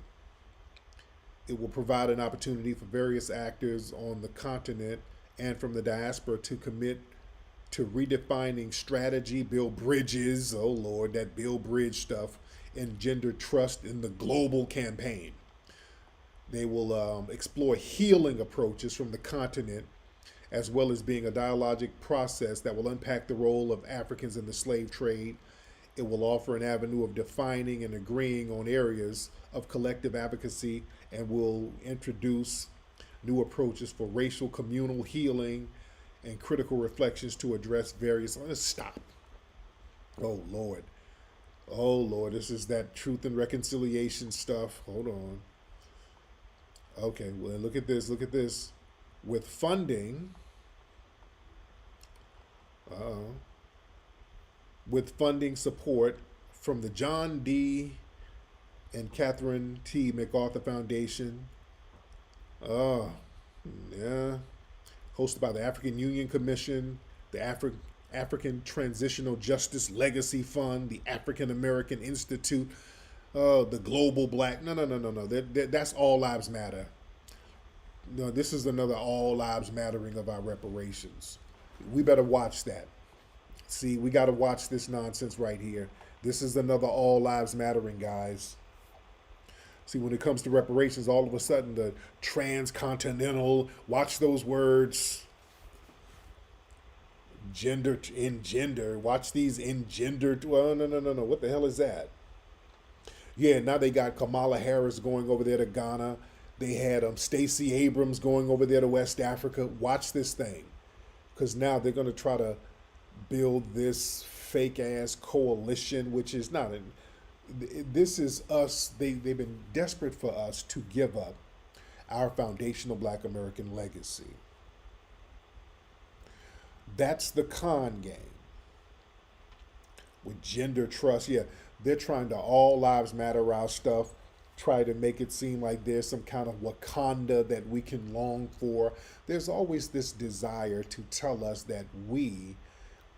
It will provide an opportunity for various actors on the continent and from the diaspora to commit to redefining strategy, build bridges, oh Lord, that build bridge stuff, and gender trust in the global campaign. They will explore healing approaches from the continent, as well as being a dialogic process that will unpack the role of Africans in the slave trade. It will offer an avenue of defining and agreeing on areas of collective advocacy, and will introduce new approaches for racial communal healing and critical reflections to address various. Let's stop. Oh Lord. Oh Lord, this is that truth and reconciliation stuff. Hold on. Okay, well, look at this. Look at this. With funding, support from the John D. and Catherine T. MacArthur Foundation, hosted by the African Union Commission, the African Transitional Justice Legacy Fund, the African American Institute, the Global Black. No. That's All Lives Matter. No, this is another All Lives Mattering of our reparations. We better watch that. See, we got to watch this nonsense right here. This is another All Lives Mattering, guys. See, when it comes to reparations, all of a sudden the transcontinental, watch those words. Engender, watch these engendered. Well, no. What the hell is that? Yeah, now they got Kamala Harris going over there to Ghana. They had Stacey Abrams going over there to West Africa. Watch this thing, because now they're going to try to build this fake ass coalition, which is not. This is us. They've been desperate for us to give up our foundational Black American legacy. That's the con game. With gender trust, yeah, they're trying to all lives matter our stuff, try to make it seem like there's some kind of Wakanda that we can long for. There's always this desire to tell us that we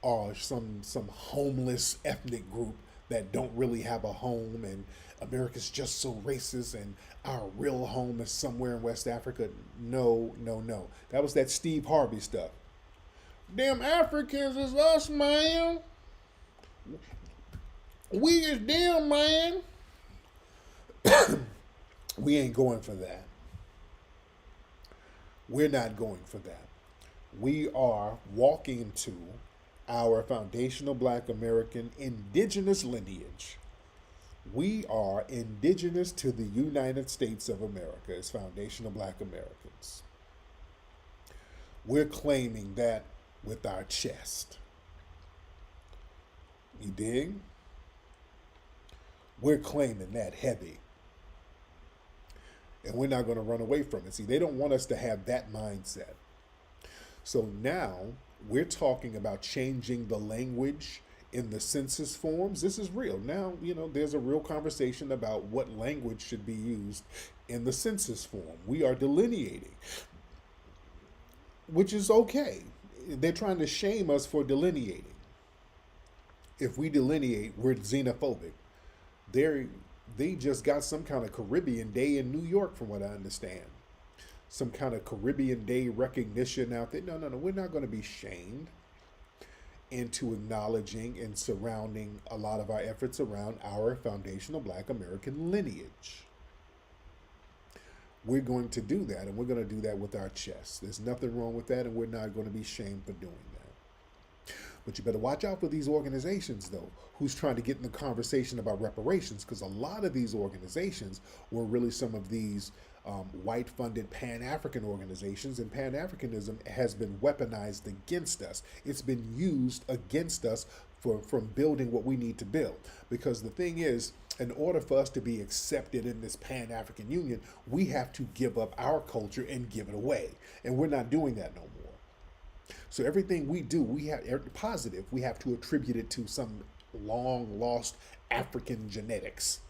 are some homeless ethnic group that don't really have a home, and America's just so racist and our real home is somewhere in West Africa. No, no, no. That was that Steve Harvey stuff. Them Africans is us, man. We is them, man. We ain't going for that. We're not going for that. We are walking into our foundational Black American indigenous lineage. We are indigenous to the United States of America as foundational Black Americans. We're claiming that with our chest. You dig? We're claiming that heavy. And we're not going to run away from it. See, they don't want us to have that mindset. So now we're talking about changing the language in the census forms. This is real. Now, there's a real conversation about what language should be used in the census form. We are delineating, which is okay. They're trying to shame us for delineating. If we delineate, we're xenophobic. They just got some kind of Caribbean Day in New York, from what I understand. Some kind of Caribbean Day recognition out there. No, we're not going to be shamed into acknowledging and surrounding a lot of our efforts around our foundational Black American lineage. We're going to do that, and we're going to do that with our chest. There's nothing wrong with that, and we're not going to be shamed for doing that. But you better watch out for these organizations, though, who's trying to get in the conversation about reparations, because a lot of these organizations were really some of these white-funded Pan-African organizations, and Pan-Africanism has been weaponized against us. It's been used against us from building what we need to build. Because the thing is, in order for us to be accepted in this Pan-African Union, we have to give up our culture and give it away. And we're not doing that no more. So everything we do, we have positive, we have to attribute it to some long lost African genetics.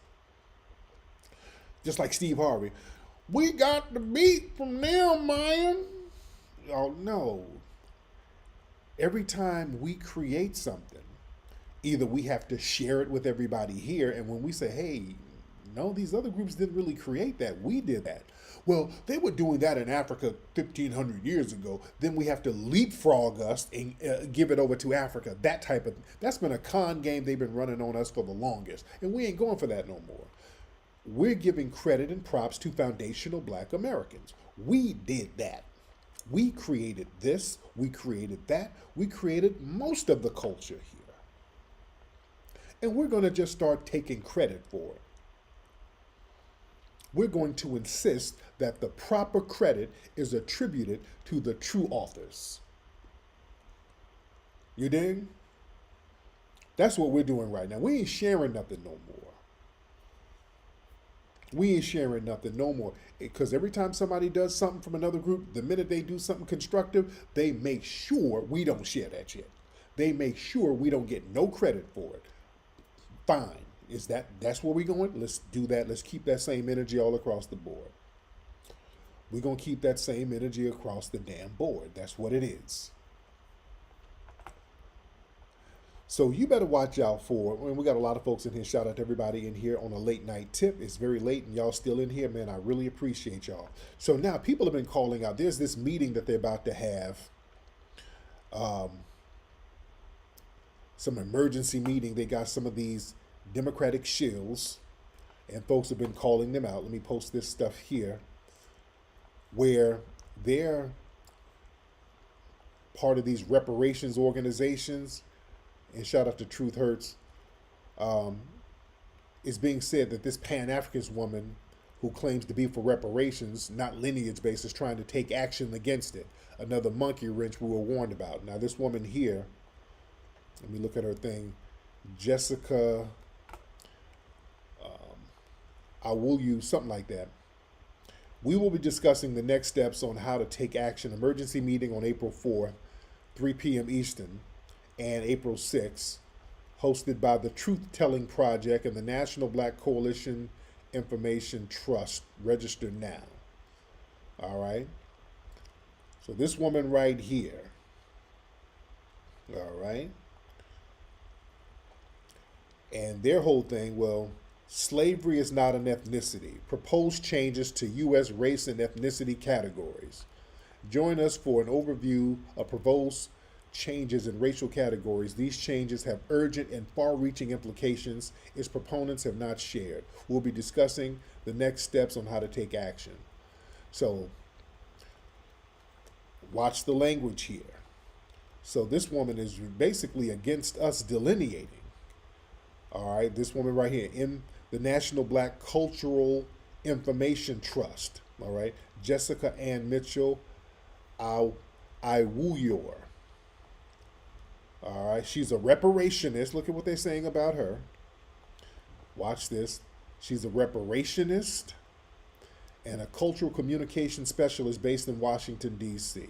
Just like Steve Harvey. We got the beat from them, man. Oh, no. Every time we create something, either we have to share it with everybody here, and when we say, hey, no, these other groups didn't really create that, we did that. Well, they were doing that in Africa 1,500 years ago. Then we have to leapfrog us and give it over to Africa. That's been a con game they've been running on us for the longest. And we ain't going for that no more. We're giving credit and props to foundational Black Americans. We did that. We created this. We created that. We created most of the culture here. And we're going to just start taking credit for it. We're going to insist that the proper credit is attributed to the true authors. You dig? That's what we're doing right now. We ain't sharing nothing no more. We ain't sharing nothing no more. Because every time somebody does something from another group, the minute they do something constructive, they make sure we don't share that shit. They make sure we don't get no credit for it. Fine. That's where we're going? Let's do that. Let's keep that same energy all across the board. We're going to keep that same energy across the damn board. That's what it is. So you better watch out for, and we got a lot of folks in here. Shout out to everybody in here on a late night tip. It's very late and y'all still in here, man. I really appreciate y'all. So now people have been calling out. There's this meeting that they're about to have. Some emergency meeting. They got some of these Democratic shills, and folks have been calling them out. Let me post this stuff here, where they're part of these reparations organizations, and shout out to Truth Hurts. it's being said that this Pan-Africanist woman who claims to be for reparations, not lineage-based, is trying to take action against it. Another monkey wrench we were warned about. Now, this woman here, let me look at her thing. Jessica, I will use something like that. We will be discussing the next steps on how to take action. Emergency meeting on April 4th, 3 p.m. Eastern, and April 6th, hosted by the Truth Telling Project and the National Black Coalition Information Trust. Register now. All right. So this woman right here. All right. And their whole thing, well, slavery is not an ethnicity. Proposed changes to U.S. race and ethnicity categories. Join us for an overview of proposed changes in racial categories. These changes have urgent and far-reaching implications its proponents have not shared. We'll be discussing the next steps on how to take action. So, watch the language here. So this woman is basically against us delineating. All right, this woman right here in the National Black Cultural Information Trust. All right, Jessica Ann Mitchell Iwuyor. All right, she's a reparationist. Look at what they're saying about her. Watch this. She's a reparationist and a cultural communication specialist based in Washington, D.C.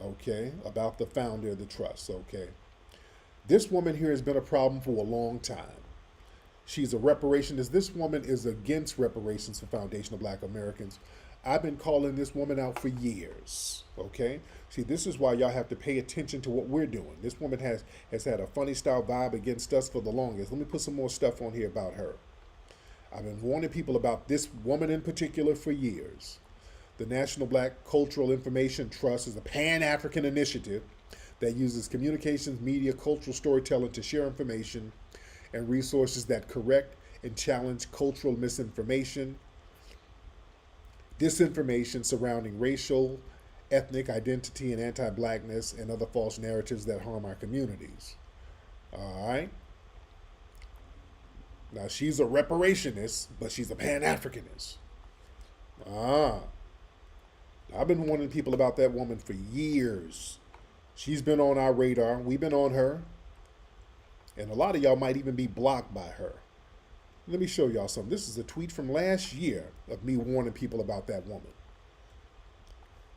Okay, about the founder of the trust. Okay. This woman here has been a problem for a long time. She's a reparationist. This woman is against reparations for foundational Black Americans. I've been calling this woman out for years, okay? See, this is why y'all have to pay attention to what we're doing. This woman has had a funny style vibe against us for the longest. Let me put some more stuff on here about her. I've been warning people about this woman in particular for years. The National Black Cultural Information Trust is a Pan-African initiative that uses communications, media, cultural storytelling to share information and resources that correct and challenge cultural misinformation, disinformation surrounding racial, ethnic identity, and anti-Blackness, and other false narratives that harm our communities. All right? Now, she's a reparationist, but she's a Pan-Africanist. I've been warning people about that woman for years. She's been on our radar. We've been on her. And a lot of y'all might even be blocked by her. Let me show y'all something. This is a tweet from last year of me warning people about that woman.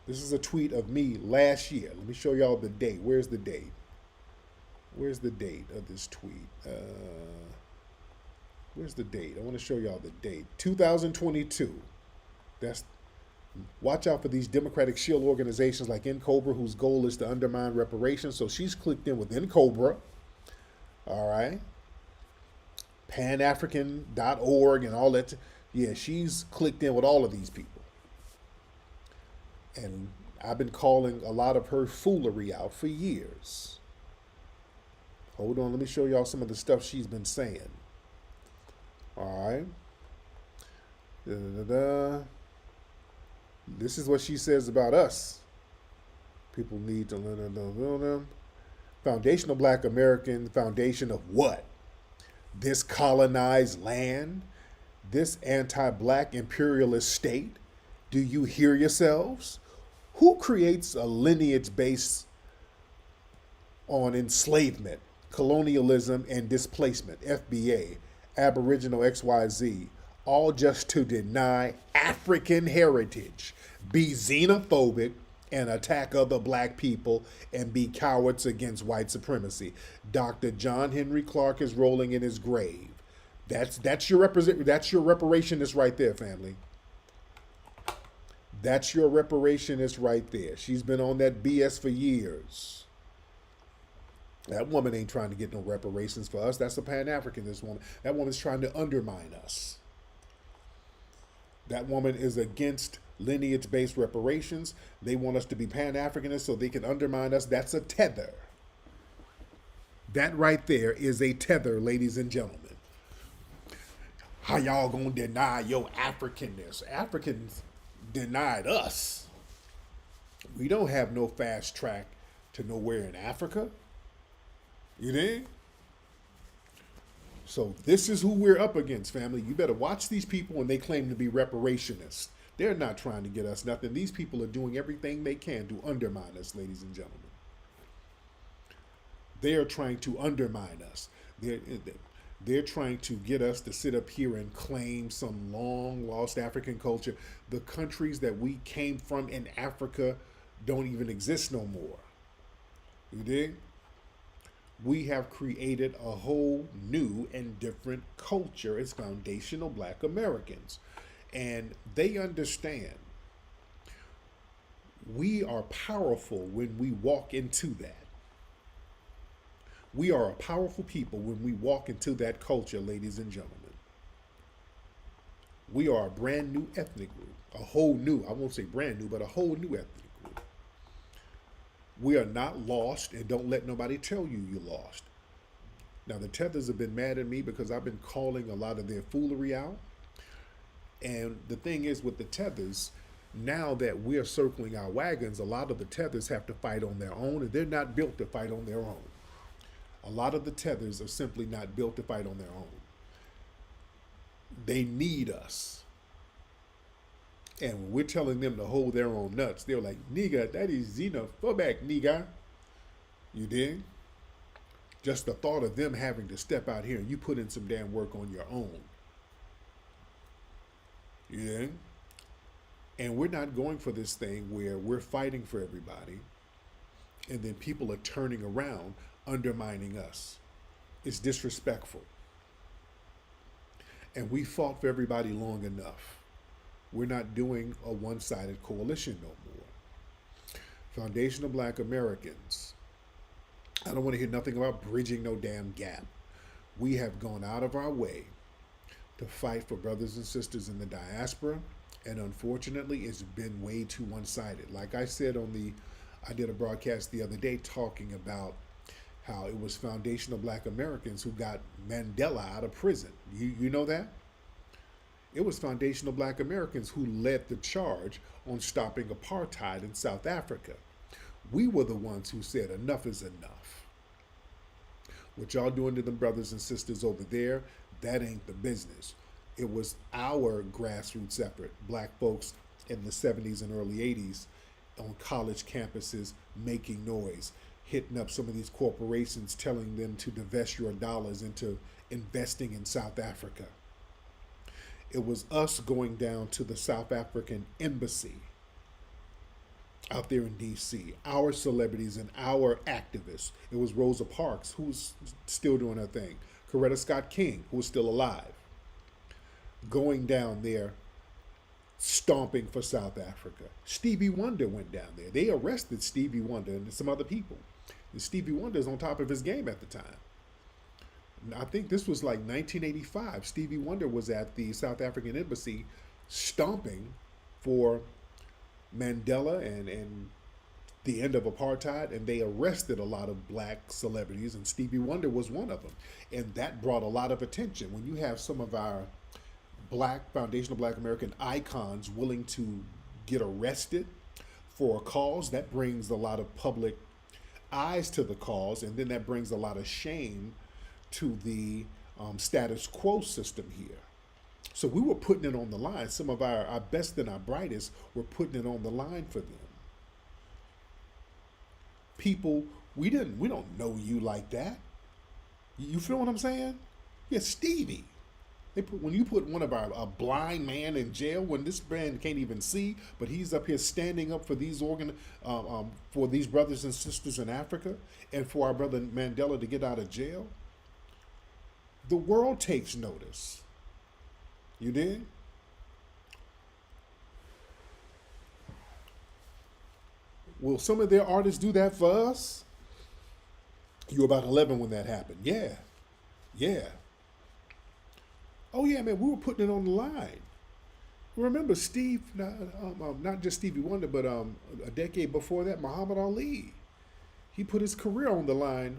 This is a tweet of me last year. Let me show y'all the date. Where's the date? Where's the date of this tweet? Where's the date? I want to show y'all the date. 2022. Watch out for these Democratic shield organizations like NCOBRA, whose goal is to undermine reparations. So she's clicked in with NCOBRA. All right. Panafrican.org and all that. Yeah, she's clicked in with all of these people. And I've been calling a lot of her foolery out for years. Hold on, let me show y'all some of the stuff she's been saying. All right. This is what she says about us. People need to learn them. Foundational Black American foundation of what? This colonized land? This anti-Black imperialist state? Do you hear yourselves? Who creates a lineage based on enslavement, colonialism, and displacement? FBA, Aboriginal XYZ, all just to deny African heritage, be xenophobic, and attack other Black people and be cowards against white supremacy. Dr. John Henry Clark is rolling in his grave. That's your reparationist right there, family. That's your reparationist right there. She's been on that BS for years. That woman ain't trying to get no reparations for us. That's a Pan-Africanist woman. That woman's trying to undermine us. That woman is against lineage-based reparations. They want us to be Pan-Africanists so they can undermine us. That's a tether. That right there is a tether, ladies and gentlemen. How y'all gonna deny your Africanness? Africans denied us. We don't have no fast track to nowhere in Africa. You think? So this is who we're up against, family. You better watch these people when they claim to be reparationists. They're not trying to get us nothing. These people are doing everything they can to undermine us, ladies and gentlemen. They are trying to undermine us. They're trying to get us to sit up here and claim some long lost African culture. The countries that we came from in Africa don't even exist no more. You dig? We have created a whole new and different culture as foundational Black Americans. And they understand we are powerful when we walk into that. We are a powerful people when we walk into that culture, ladies and gentlemen. We are a brand new ethnic group, a whole new, I won't say brand new, but a whole new ethnic group. We are not lost, and don't let nobody tell you you're lost. Now, the Tethers have been mad at me because I've been calling a lot of their foolery out. And the thing is with the Tethers, now that we're circling our wagons, a lot of the Tethers have to fight on their own, and they're not built to fight on their own. A lot of the Tethers are simply not built to fight on their own. They need us. And when we're telling them to hold their own nuts, they're like, nigga, that is xenophobic, nigga. You dig? Just the thought of them having to step out here and you put in some damn work on your own. You dig? And we're not going for this thing where we're fighting for everybody and then people are turning around undermining us. It's disrespectful. And we fought for everybody long enough. We're not doing a one-sided coalition no more. Foundational Black Americans, I don't want to hear nothing about bridging no damn gap. We have gone out of our way to fight for brothers and sisters in the diaspora, and unfortunately it's been way too one-sided. Like I said I did a broadcast the other day talking about how it was foundational Black Americans who got Mandela out of prison. You know that? It was foundational Black Americans who led the charge on stopping apartheid in South Africa. We were the ones who said enough is enough. What y'all doing to them brothers and sisters over there, that ain't the business. It was our grassroots effort, Black folks in the 70s and early 80s on college campuses making noise, hitting up some of these corporations, telling them to divest your dollars into investing in South Africa. It was us going down to the South African embassy out there in DC, our celebrities and our activists. It was Rosa Parks, who's still doing her thing. Coretta Scott King, who is still alive, going down there stomping for South Africa. Stevie Wonder went down there. They arrested Stevie Wonder and some other people. And Stevie Wonder's on top of his game at the time. I think this was like 1985. Stevie Wonder was at the South African embassy stomping for Mandela and the end of apartheid, and they arrested a lot of Black celebrities, and Stevie Wonder was one of them. And that brought a lot of attention. When you have some of our Black, foundational Black American icons willing to get arrested for a cause, that brings a lot of public eyes to the cause, and then that brings a lot of shame to the status quo system here. So we were putting it on the line. Some of our best and our brightest were putting it on the line for them. People, we don't know you like that. You feel what I'm saying? Yeah, Stevie. When you put one of a blind man in jail, when this man can't even see, but he's up here standing up for these for these brothers and sisters in Africa, and for our brother Mandela to get out of jail, the world takes notice. You did? Will some of their artists do that for us? You were about 11 when that happened. Yeah. Oh yeah, man, we were putting it on the line. Remember Steve, not just Stevie Wonder, but a decade before that, Muhammad Ali. He put his career on the line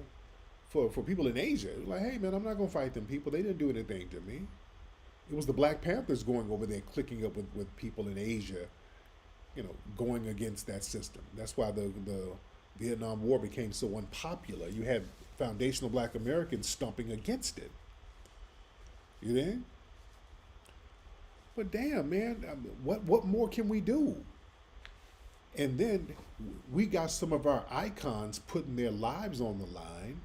for people in Asia. Like, hey man, I'm not gonna fight them people. They didn't do anything to me. It was the Black Panthers going over there, clicking up with people in Asia, going against that system. That's why the Vietnam War became so unpopular. You had foundational Black Americans stomping against it. You think? But damn, man, I mean, what more can we do? And then we got some of our icons putting their lives on the line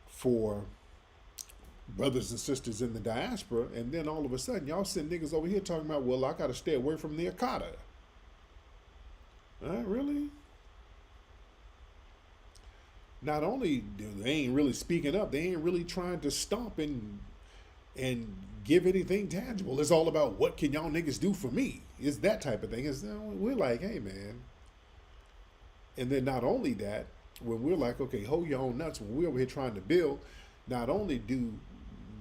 for brothers and sisters in the diaspora, and then all of a sudden y'all send niggas over here talking about, well, I gotta stay away from the Akata. Really? Not only do they ain't really speaking up, they ain't really trying to stomp and give anything tangible. It's all about what can y'all niggas do for me. It's that type of thing. We're like, hey man. And then not only that, when we're like, okay, hold your own nuts, when we're over here trying to build, not only do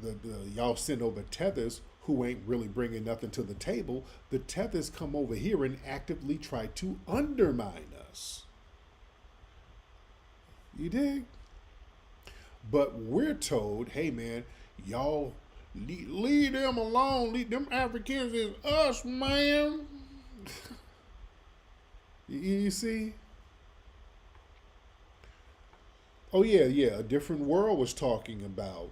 the y'all send over tethers who ain't really bringing nothing to the table, the tethers come over here and actively try to undermine us. You dig? But we're told, hey man, y'all leave them alone. Leave them Africans is us, man. You see? Oh yeah. A Different World was talking about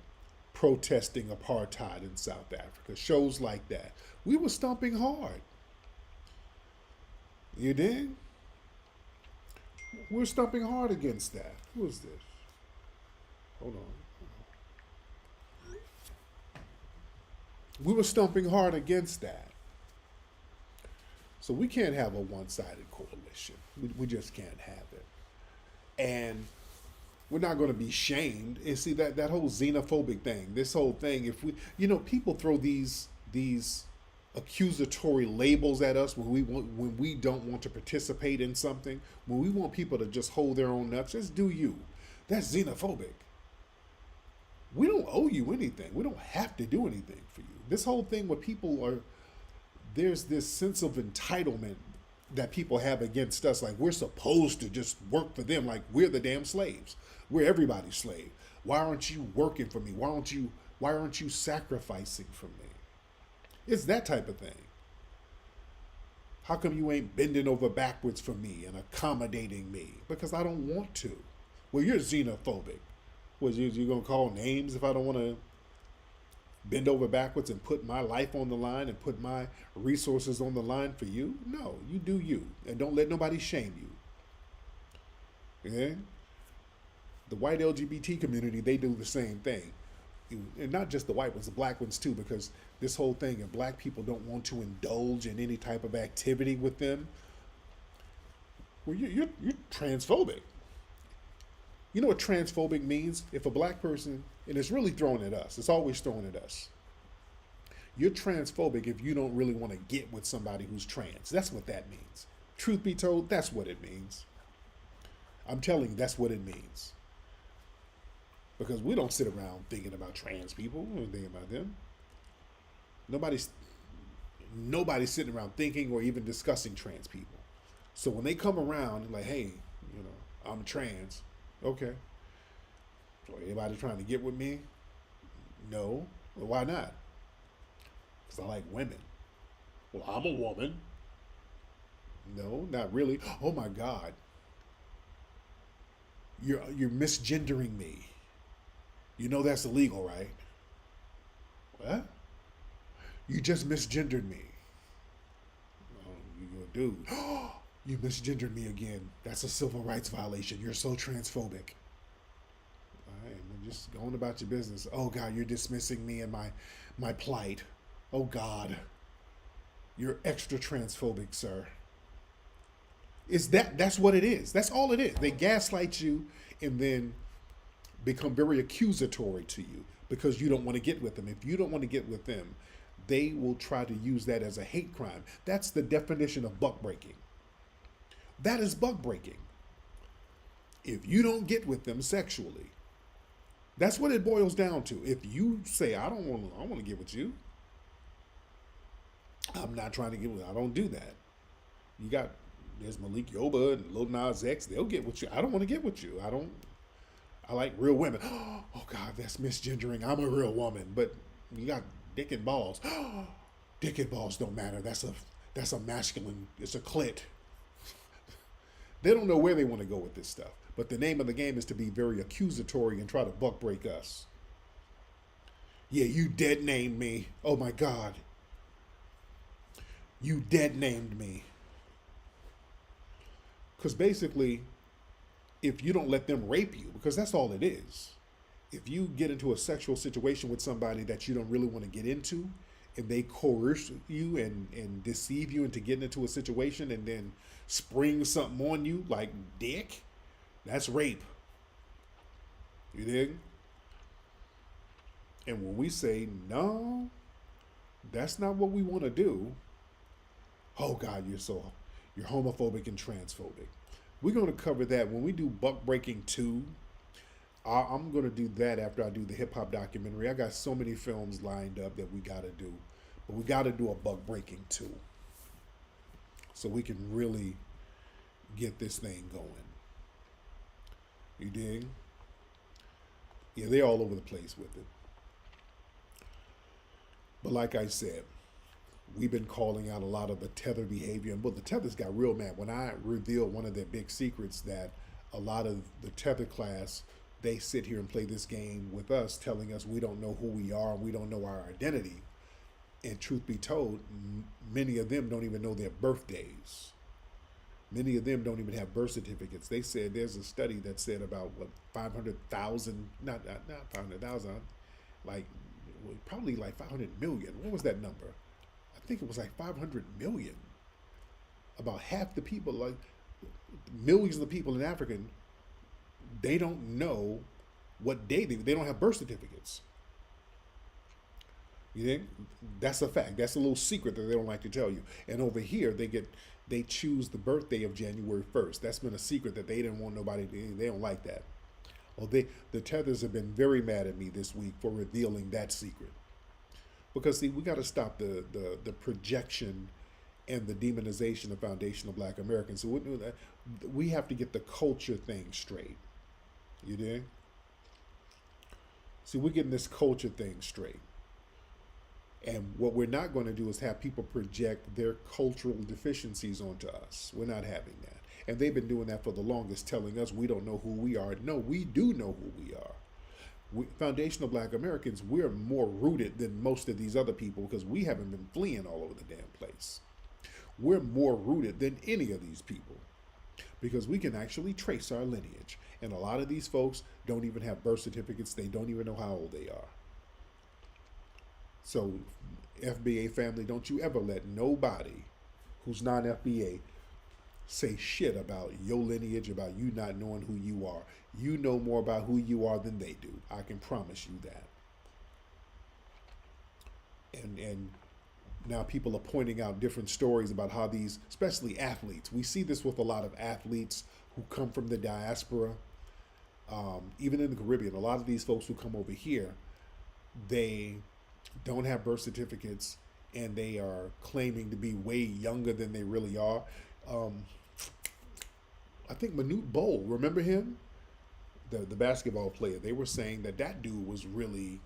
protesting apartheid in South Africa. Shows like that. We were stomping hard. You dig? We're stomping hard against that. Who is this? Hold on. We were stomping hard against that. So we can't have a one-sided coalition. We just can't have it. And we're not going to be shamed. And see that whole xenophobic thing, this whole thing, if we, people throw these accusatory labels at us when we don't want to participate in something, when we want people to just hold their own nuts, just do you. That's xenophobic. We don't owe you anything. We don't have to do anything for you. This whole thing where there's this sense of entitlement that people have against us, like we're supposed to just work for them, like we're the damn slaves. We're everybody's slave. Why aren't you working for me? Why aren't you sacrificing for me? It's that type of thing. How come you ain't bending over backwards for me and accommodating me? Because I don't want to. Well, you're xenophobic. Was you gonna call names if I don't want to bend over backwards and put my life on the line and put my resources on the line for you? No, you do you, and don't let nobody shame you. Okay? The white LGBT community, they do the same thing. And not just the white ones, the black ones too, because this whole thing, if black people don't want to indulge in any type of activity with them, well, you're transphobic. You know what transphobic means? If a black person, and it's really thrown at us, it's always thrown at us. You're transphobic if you don't really want to get with somebody who's trans. That's what that means. Truth be told, that's what it means. I'm telling you, that's what it means. Because we don't sit around thinking about trans people. We don't think about them. Nobody's sitting around thinking or even discussing trans people. So when they come around and like, hey, I'm trans. Okay. So anybody trying to get with me? No. Well, why not? Because I like women. Well, I'm a woman. No, not really. Oh my God. You're misgendering me. You know that's illegal, right? What? You just misgendered me. Oh, you a dude. You misgendered me again. That's a civil rights violation. You're so transphobic. All right, well, just going about your business. Oh God, you're dismissing me and my plight. Oh God, you're extra transphobic, sir. That's what it is. That's all it is. They gaslight you and then become very accusatory to you because you don't want to get with them. If you don't want to get with them, they will try to use that as a hate crime. That's the definition of buck breaking. That is buck breaking. If you don't get with them sexually, that's what it boils down to. If you say, I want to get with you, I'm not trying to get with, I don't do that. There's Malik Yoba and Lil Nas X, they'll get with you. I don't want to get with you. I like real women. Oh God, that's misgendering. I'm a real woman, but you got dick and balls. Dick and balls don't matter. That's a masculine, it's a clit. They don't know where they want to go with this stuff. But the name of the game is to be very accusatory and try to buck break us. Yeah, you dead named me. Oh my God. You dead named me. Because basically, if you don't let them rape you, because that's all it is. If you get into a sexual situation with somebody that you don't really want to get into, and they coerce you and deceive you into getting into a situation and then spring something on you like dick, that's rape. You dig? And when we say, no, that's not what we want to do, oh God, you're homophobic and transphobic. We're going to cover that when we do Buck Breaking 2. I'm going to do that after I do the hip hop documentary. I got so many films lined up that we got to do. But we got to do a Buck Breaking 2. So we can really get this thing going. You dig? Yeah, they're all over the place with it. But like I said, we've been calling out a lot of the tether behavior. And the tethers got real mad when I revealed one of their big secrets, that a lot of the tether class, they sit here and play this game with us, telling us we don't know who we are and we don't know our identity. And truth be told, many of them don't even know their birthdays. Many of them don't even have birth certificates. They said there's a study that said about 500,000, not 500,000, like probably like 500 million. What was that number? I think it was like 500 million. About half the people, like millions of the people in Africa, they don't know what day they don't have birth certificates. You think? That's a fact. That's a little secret that they don't like to tell you. And over here, they choose the birthday of January 1st. That's been a secret that they didn't want nobody to, they don't like that. Well, the tethers have been very mad at me this week for revealing that secret. Because see, we got to stop the projection and the demonization of foundational Black Americans. So we have to get the culture thing straight. You dig? See, we're getting this culture thing straight. And what we're not going to do is have people project their cultural deficiencies onto us. We're not having that. And they've been doing that for the longest, telling us we don't know who we are. No, we do know who we are. Foundational Black Americans, we're more rooted than most of these other people because we haven't been fleeing all over the damn place. We're more rooted than any of these people because we can actually trace our lineage. And a lot of these folks don't even have birth certificates. They don't even know how old they are. So, FBA family, don't you ever let nobody who's non-FBA say shit about your lineage, about you not knowing who you are. You know more about who you are than they do. I can promise you that. And now people are pointing out different stories about how these, especially athletes, we see this with a lot of athletes who come from the diaspora, even in the Caribbean. A lot of these folks who come over here, they don't have birth certificates and they are claiming to be way younger than they really are. I think Manute Bol, remember him? The basketball player. They were saying that dude was really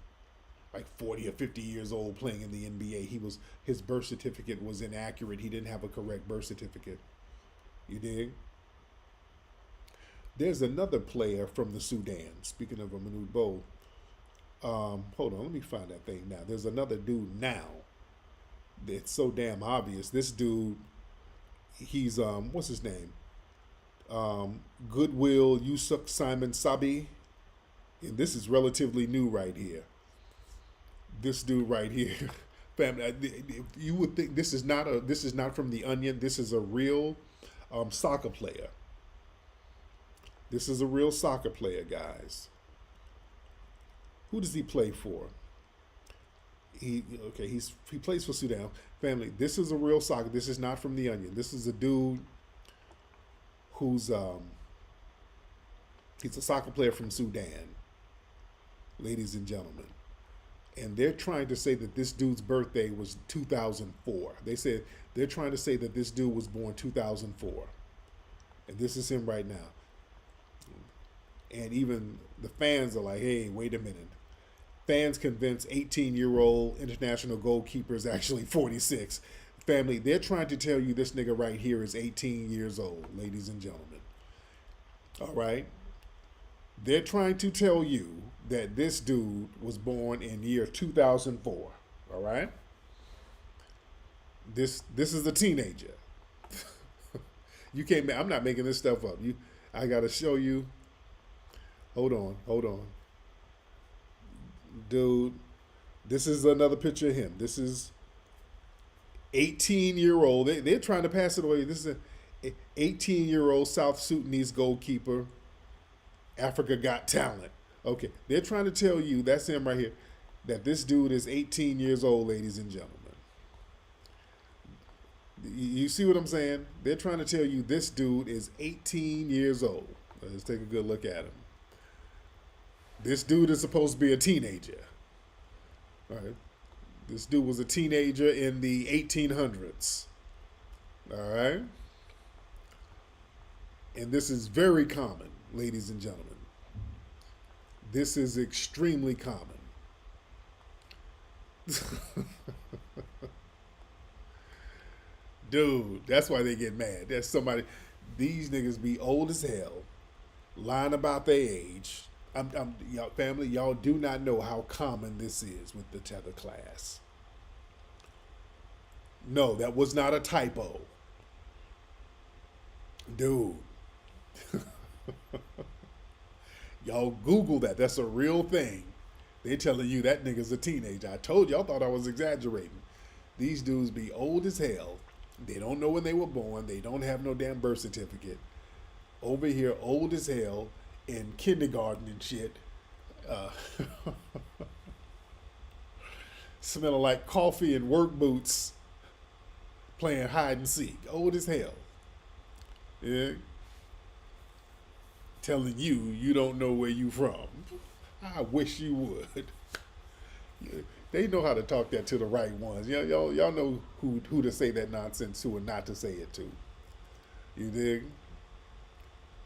like 40 or 50 years old playing in the NBA. His birth certificate was inaccurate. He didn't have a correct birth certificate. You dig? There's another player from the Sudan. Speaking of a Manute Bol. Hold on, let me find that thing now. There's another dude now. It's so damn obvious. This dude, he's what's his name? Goodwill Yusuf Simon Sabi. And this is relatively new right here. This dude right here. Family, you would think this is not from The Onion. This is a real soccer player. This is a real soccer player, guys. Who does he play for? He plays for Sudan. Family, this is a real soccer. This is not from The Onion. This is a dude who's he's a soccer player from Sudan, ladies and gentlemen. And they're trying to say that this dude's birthday was 2004. They said they're trying to say that this dude was born 2004. And this is him right now. And even the fans are like, hey, wait a minute. Fans convince 18-year-old international goalkeeper is actually 46. Family, they're trying to tell you this nigga right here is 18 years old, ladies and gentlemen. All right? They're trying to tell you that this dude was born in year 2004. All right. This is a teenager. You can't. I'm not making this stuff up. I gotta show you. Hold on, dude. This is another picture of him. This is 18-year-old. They're trying to pass it away. This is an 18-year-old South Sudanese goalkeeper. Africa Got Talent. Okay, they're trying to tell you, that's him right here, that this dude is 18 years old, ladies and gentlemen. You see what I'm saying? They're trying to tell you this dude is 18 years old. Let's take a good look at him. This dude is supposed to be a teenager. All right. This dude was a teenager in the 1800s. All right. And this is very common, ladies and gentlemen. This is extremely common. Dude, that's why they get mad. There's somebody, these niggas be old as hell, lying about their age. Y'all, family, y'all do not know how common this is with the tether class. No, that was not a typo. Dude. Y'all Google that. That's a real thing. They're telling you that nigga's a teenager. I told y'all, thought I was exaggerating. These dudes be old as hell. They don't know when they were born. They don't have no damn birth certificate. Over here, old as hell, in kindergarten and shit. Smelling like coffee and work boots. Playing hide and seek. Old as hell. Yeah. Telling you don't know where you from. I wish you would. They know how to talk that to the right ones. Y'all know who to say that nonsense to and not to say it to. You dig?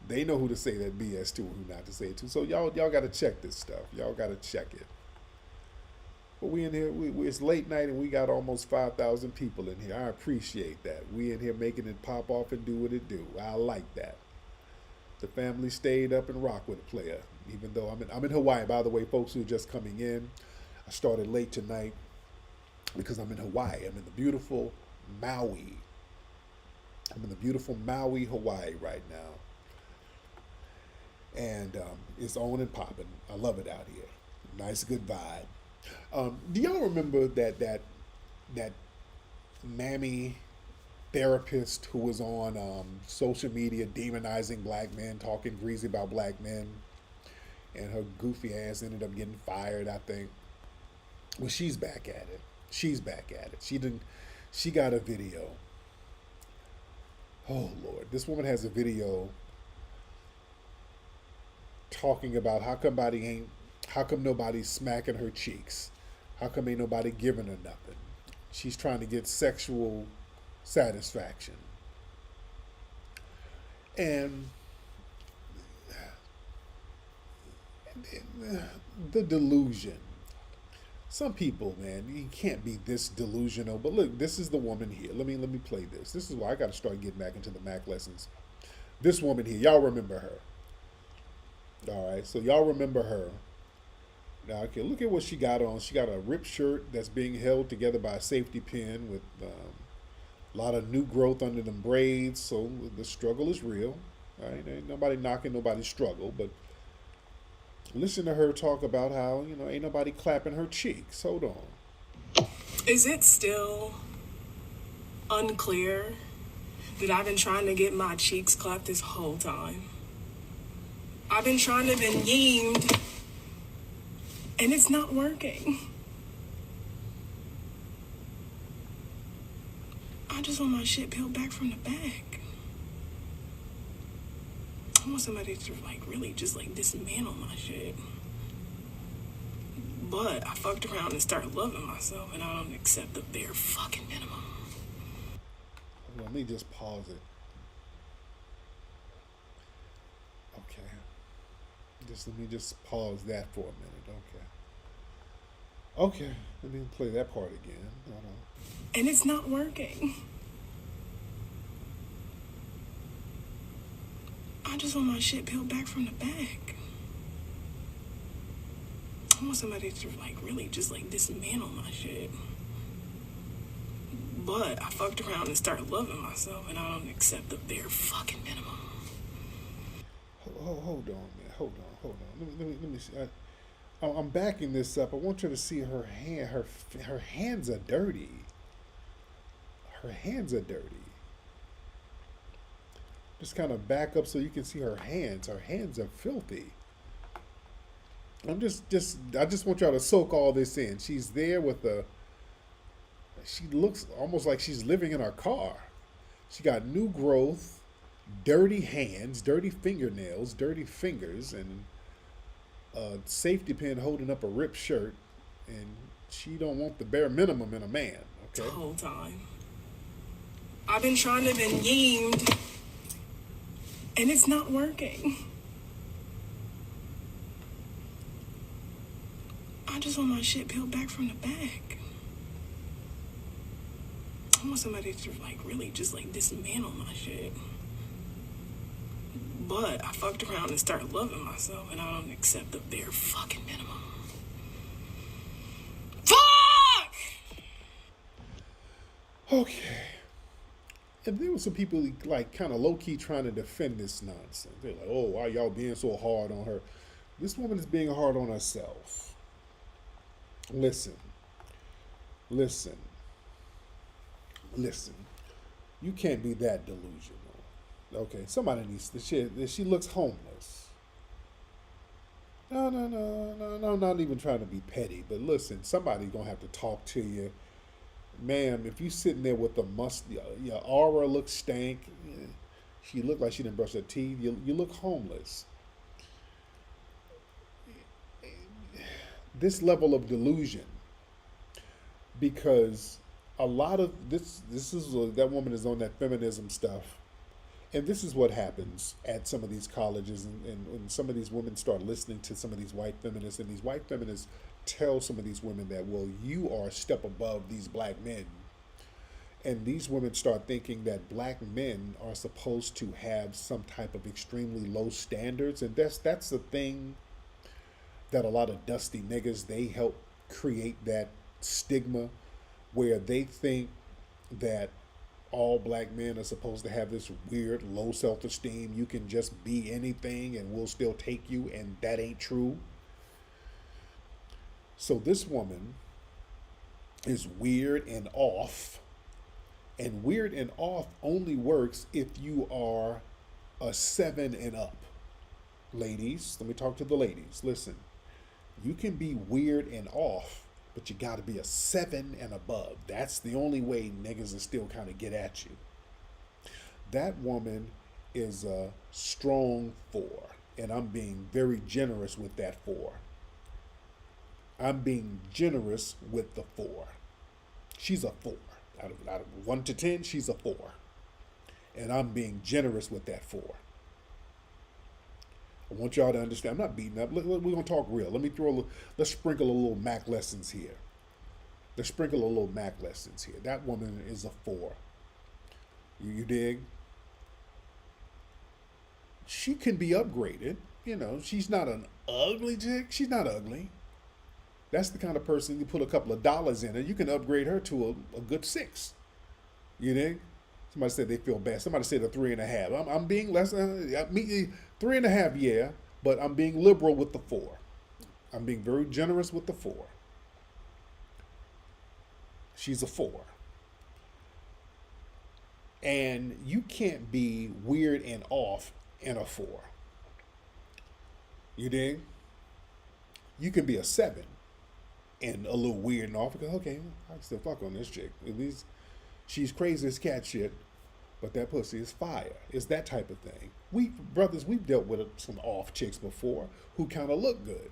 They know who to say that BS to and who not to say it to. So y'all got to check this stuff. Y'all got to check it. But we in here, it's late night and we got almost 5,000 people in here. I appreciate that. We in here making it pop off and do what it do. I like that. The family stayed up and rocked with a player, even though I'm in Hawaii. By the way, folks who are just coming in, I started late tonight because I'm in Hawaii. I'm in the beautiful Maui. I'm in the beautiful Maui, Hawaii right now. And it's on and popping. I love it out here. Nice, good vibe. Do y'all remember that mammy therapist who was on social media demonizing black men, talking greasy about black men, and her goofy ass ended up getting fired, I think? Well, she's back at it. She's back at it. She got a video. Oh Lord, this woman has a video talking about how come nobody's smacking her cheeks? How come ain't nobody giving her nothing? She's trying to get sexual satisfaction. And the delusion. Some people, man, you can't be this delusional. But look, this is the woman here. Let me play this. This is why I got to start getting back into the Mac lessons. This woman here, y'all remember her. All right, so y'all remember her. Now, okay, look at what she got on. She got a ripped shirt that's being held together by a safety pin with a lot of new growth under them braids. So the struggle is real. All right, ain't nobody knocking nobody's struggle, but listen to her talk about how, ain't nobody clapping her cheeks. Hold on. Is it still unclear that I've been trying to get my cheeks clapped this whole time? I've been trying to be yeemed, and it's not working. I just want my shit peeled back from the back. I want somebody to really just dismantle my shit. But I fucked around and started loving myself, and I don't accept the bare fucking minimum. Let me just pause it. Okay. Let me just pause that for a minute. Okay. Let me play that part again. And it's not working. I just want my shit peeled back from the back. I want somebody to like really just like dismantle my shit. But I fucked around and started loving myself, and I don't accept the bare fucking minimum. Hold on, man. Hold on. Let me see. I'm backing this up. I want you to see her hand. Her hands are dirty. Her hands are dirty. Just kind of back up so you can see her hands. Her hands are filthy. I just want y'all to soak all this in. She's there with she looks almost like she's living in her car. She got new growth, dirty hands, dirty fingernails, dirty fingers, and a safety pin holding up a ripped shirt. And she don't want the bare minimum in a man, okay? The whole time. I've been trying to been yeemed, and it's not working. I just want my shit peeled back from the back. I want somebody to like really just like dismantle my shit. But I fucked around and started loving myself, and I don't accept the bare fucking minimum. Fuck! Okay. And there were some people like kind of low key trying to defend this nonsense. They're like, "Oh, why y'all being so hard on her?" This woman is being hard on herself. Listen. You can't be that delusional. Okay, somebody needs to. She looks homeless. No, not even trying to be petty, but listen, somebody's gonna have to talk to you. Ma'am, if you sitting there with the your aura looks stank. She looked like she didn't brush her teeth. You look homeless. This level of delusion, because a lot of this is that woman is on that feminism stuff, and this is what happens at some of these colleges, and when some of these women start listening to some of these white feminists, and these white feminists tell some of these women that, well, you are a step above these black men. And these women start thinking that black men are supposed to have some type of extremely low standards. And that's the thing that a lot of dusty niggas, they help create that stigma where they think that all black men are supposed to have this weird low self-esteem. You can just be anything and we'll still take you, and that ain't true. So this woman is weird and off, and weird and off only works if you are a 7 and up. Ladies, let me talk to the ladies. Listen, you can be weird and off, but you got to be a 7 and above. That's the only way niggas will still kind of get at you. That woman is a strong 4, and I'm being very generous with that 4. I'm being generous with the 4. She's a 4. Out of 1 to 10, she's a 4. And I'm being generous with that 4. I want y'all to understand. I'm not beating up. We're going to talk real. Let's sprinkle a little Mac lessons here. That woman is a 4. You dig? She can be upgraded. You know, she's not an ugly chick. She's not ugly. That's the kind of person you put a couple of dollars in her, you can upgrade her to a good 6. You dig? Somebody said they feel bad. Somebody said a 3.5. I'm being less, 3.5, yeah, but I'm being liberal with the 4. I'm being very generous with the 4. She's a 4. And you can't be weird and off in a 4. You dig? You can be a 7 and a little weird and off, because, okay, I can still fuck on this chick. At least she's crazy as cat shit, but that pussy is fire. It's that type of thing. We've dealt with some off chicks before who kind of look good.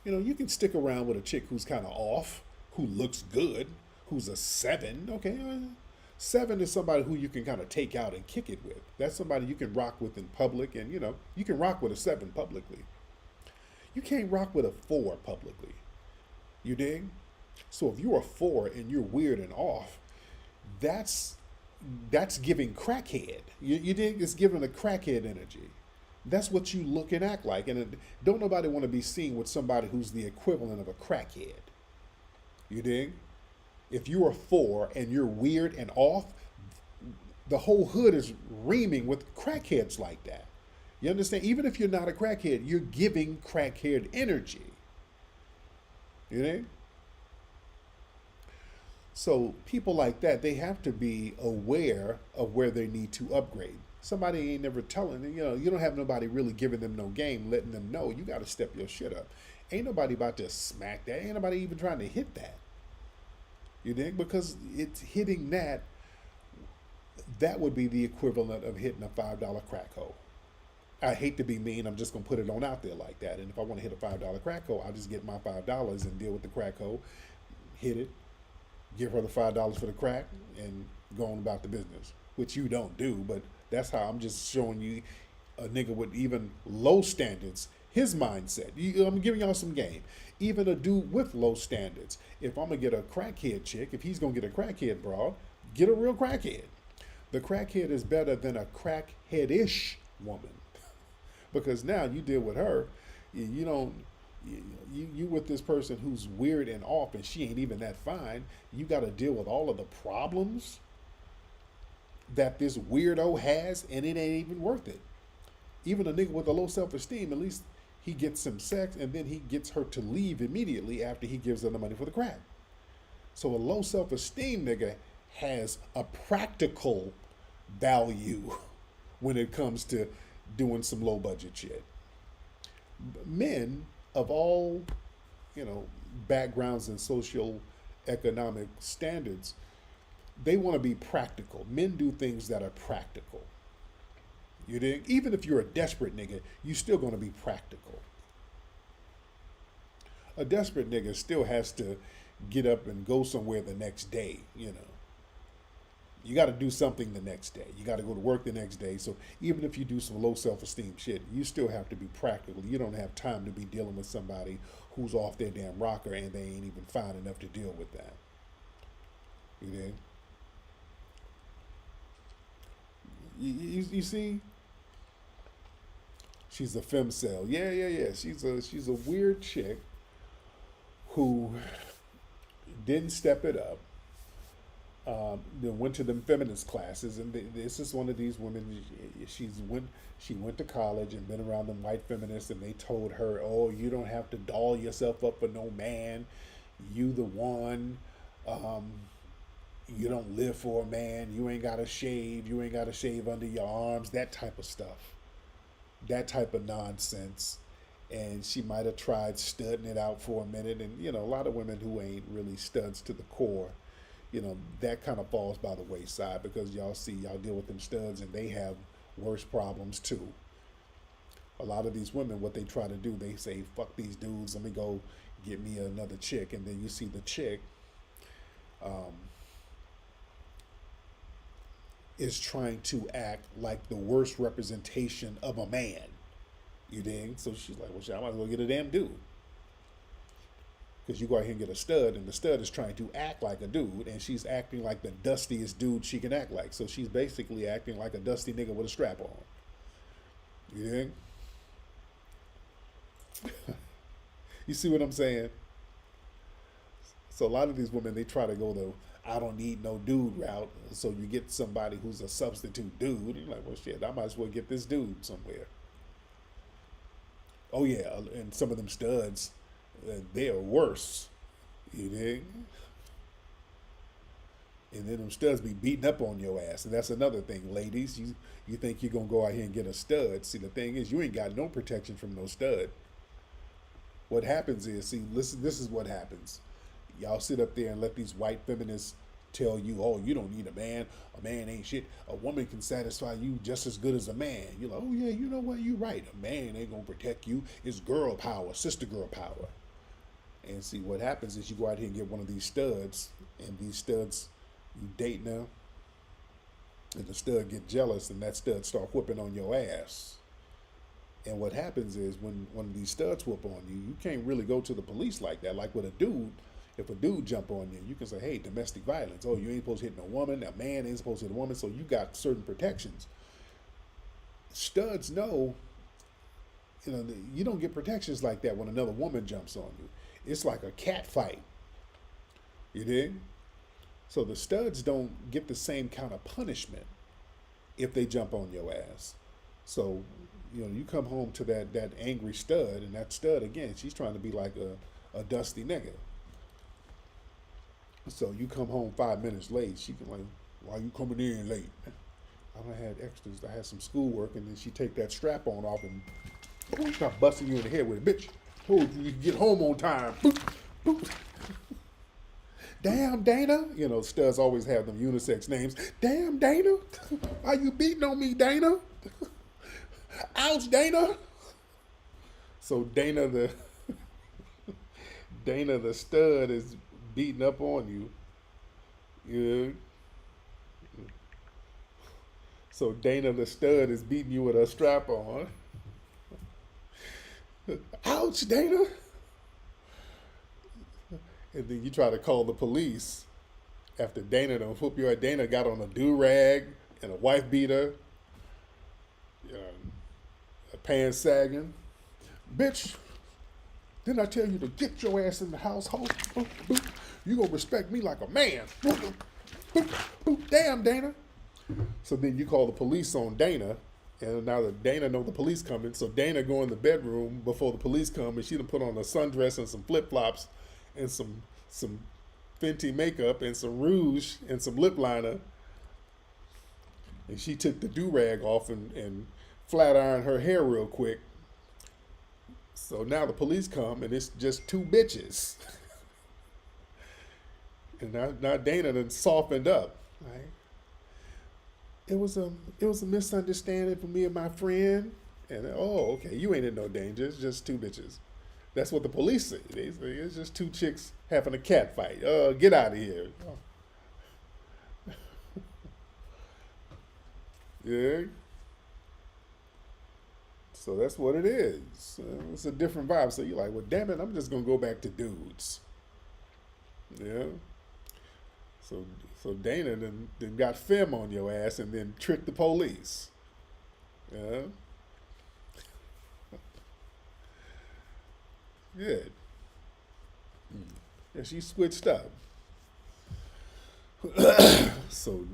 You know, you can stick around with a chick who's kind of off, who looks good, who's a 7. Okay, 7 is somebody who you can kind of take out and kick it with. That's somebody you can rock with in public, and, you know, you can rock with a 7 publicly. You can't rock with a 4 publicly. You dig? So if you're a 4 and you're weird and off, that's giving crackhead. You dig? It's giving a crackhead energy. That's what you look and act like. And don't nobody want to be seen with somebody who's the equivalent of a crackhead. You dig? If you are 4 and you're weird and off, the whole hood is reaming with crackheads like that. You understand? Even if you're not a crackhead, you're giving crackhead energy. You know? So people like that, they have to be aware of where they need to upgrade. Somebody ain't never telling them, you don't have nobody really giving them no game, letting them know you got to step your shit up. Ain't nobody about to smack that. Ain't nobody even trying to hit that. You think? Because it's hitting that would be the equivalent of hitting a $5 crack hole. I hate to be mean, I'm just going to put it on out there like that. And if I want to hit a $5 crack hole, I'll just get my $5 and deal with the crack hole, hit it, give her the $5 for the crack, and go on about the business, which you don't do, but that's how I'm just showing you a nigga with even low standards, his mindset. I'm giving y'all some game. Even a dude with low standards. If I'm going to get a crackhead chick, if he's going to get a crackhead broad, get a real crackhead. The crackhead is better than a crackhead-ish woman. Because now you deal with her, you with this person who's weird and off and she ain't even that fine. You got to deal with all of the problems that this weirdo has, and it ain't even worth it. Even a nigga with a low self-esteem, at least he gets some sex and then he gets her to leave immediately after he gives her the money for the crack. So a low self-esteem nigga has a practical value when it comes to doing some low budget shit. Men of all, backgrounds and social economic standards, they want to be practical. Men do things that are practical. You dig? Even if you're a desperate nigga, you still going to be practical. A desperate nigga still has to get up and go somewhere the next day, You got to do something the next day. You got to go to work the next day. So even if you do some low self-esteem shit, you still have to be practical. You don't have time to be dealing with somebody who's off their damn rocker and they ain't even fine enough to deal with that. You dig? You see? She's a femcel. Yeah. She's a weird chick who didn't step it up. Then went to them feminist classes, and this is one of these women. She went to college and been around them white feminists, and they told her, "Oh, you don't have to doll yourself up for no man. You the one. You don't live for a man. You ain't gotta shave. You ain't gotta shave under your arms." That type of stuff. That type of nonsense. And she might have tried studding it out for a minute, and a lot of women who ain't really studs to the core. That kind of falls by the wayside because y'all deal with them studs and they have worse problems too. A lot of these women, what they try to do, they say, fuck these dudes, let me go get me another chick. And then you see the chick is trying to act like the worst representation of a man. You dig? So she's like, well, shit, I might as well get a damn dude. Because you go out here and get a stud, and the stud is trying to act like a dude, and she's acting like the dustiest dude she can act like. So she's basically acting like a dusty nigga with a strap on. You dig? You see what I'm saying? So a lot of these women, they try to go the I don't need no dude route. So you get somebody who's a substitute dude. You're like, well, shit, I might as well get this dude somewhere. Oh, yeah, and some of them studs, they are worse. You dig? And then them studs be beating up on your ass. And that's another thing, ladies. You think you're going to go out here and get a stud. See, the thing is, you ain't got no protection from no stud. What happens is, see, listen, this is what happens. Y'all sit up there and let these white feminists tell you, oh, you don't need a man. A man ain't shit. A woman can satisfy you just as good as a man. You're like, oh, yeah, you know what? You're right. A man ain't going to protect you. It's girl power, sister girl power. And see, what happens is you go out here and get one of these studs, and these studs, you date now, and the stud get jealous, and that stud start whooping on your ass. And what happens is when one of these studs whoop on you, you can't really go to the police like that. Like with a dude, if a dude jump on you, you can say, hey, domestic violence. Oh, you ain't supposed to hit no woman. A man ain't supposed to hit a woman. So you got certain protections. Studs know you don't get protections like that when another woman jumps on you. It's like a cat fight. You dig? So the studs don't get the same kind of punishment if they jump on your ass. So, you come home to that angry stud, and that stud, again, she's trying to be like a dusty nigga. So you come home 5 minutes late, she can like, why you coming in late? I done had extras. I had some schoolwork, and then she take that strap on off and start busting you in the head with it. Bitch, you get home on time. Boop, boop. Damn, Dana. Studs always have them unisex names. Damn, Dana. Why you beating on me, Dana? Ouch, Dana. So Dana the stud is beating up on you. Yeah. So Dana the stud is beating you with a strap on. Ouch, Dana. And then you try to call the police after Dana done whoop your ass. Dana got on a do-rag and a wife beater, a pants sagging. Bitch, didn't I tell you to get your ass in the household? You gonna respect me like a man. Damn, Dana. So then you call the police on Dana, and now that Dana know the police coming, so Dana go in the bedroom before the police come, and she done put on a sundress and some flip-flops and some Fenty makeup and some rouge and some lip liner. And she took the do-rag off and flat ironed her hair real quick. So now the police come, and it's just two bitches. And now Dana done softened up, right? It was a misunderstanding for me and my friend. And okay, you ain't in no danger. It's just two bitches. That's what the police say. They say it's just two chicks having a cat fight. Get out of here. Yeah. So that's what it is. It's a different vibe. So you're like, well, damn it, I'm just gonna go back to dudes. Yeah. So Dana then got Fem on your ass and then tricked the police. Yeah. Good. Yeah, she switched up. so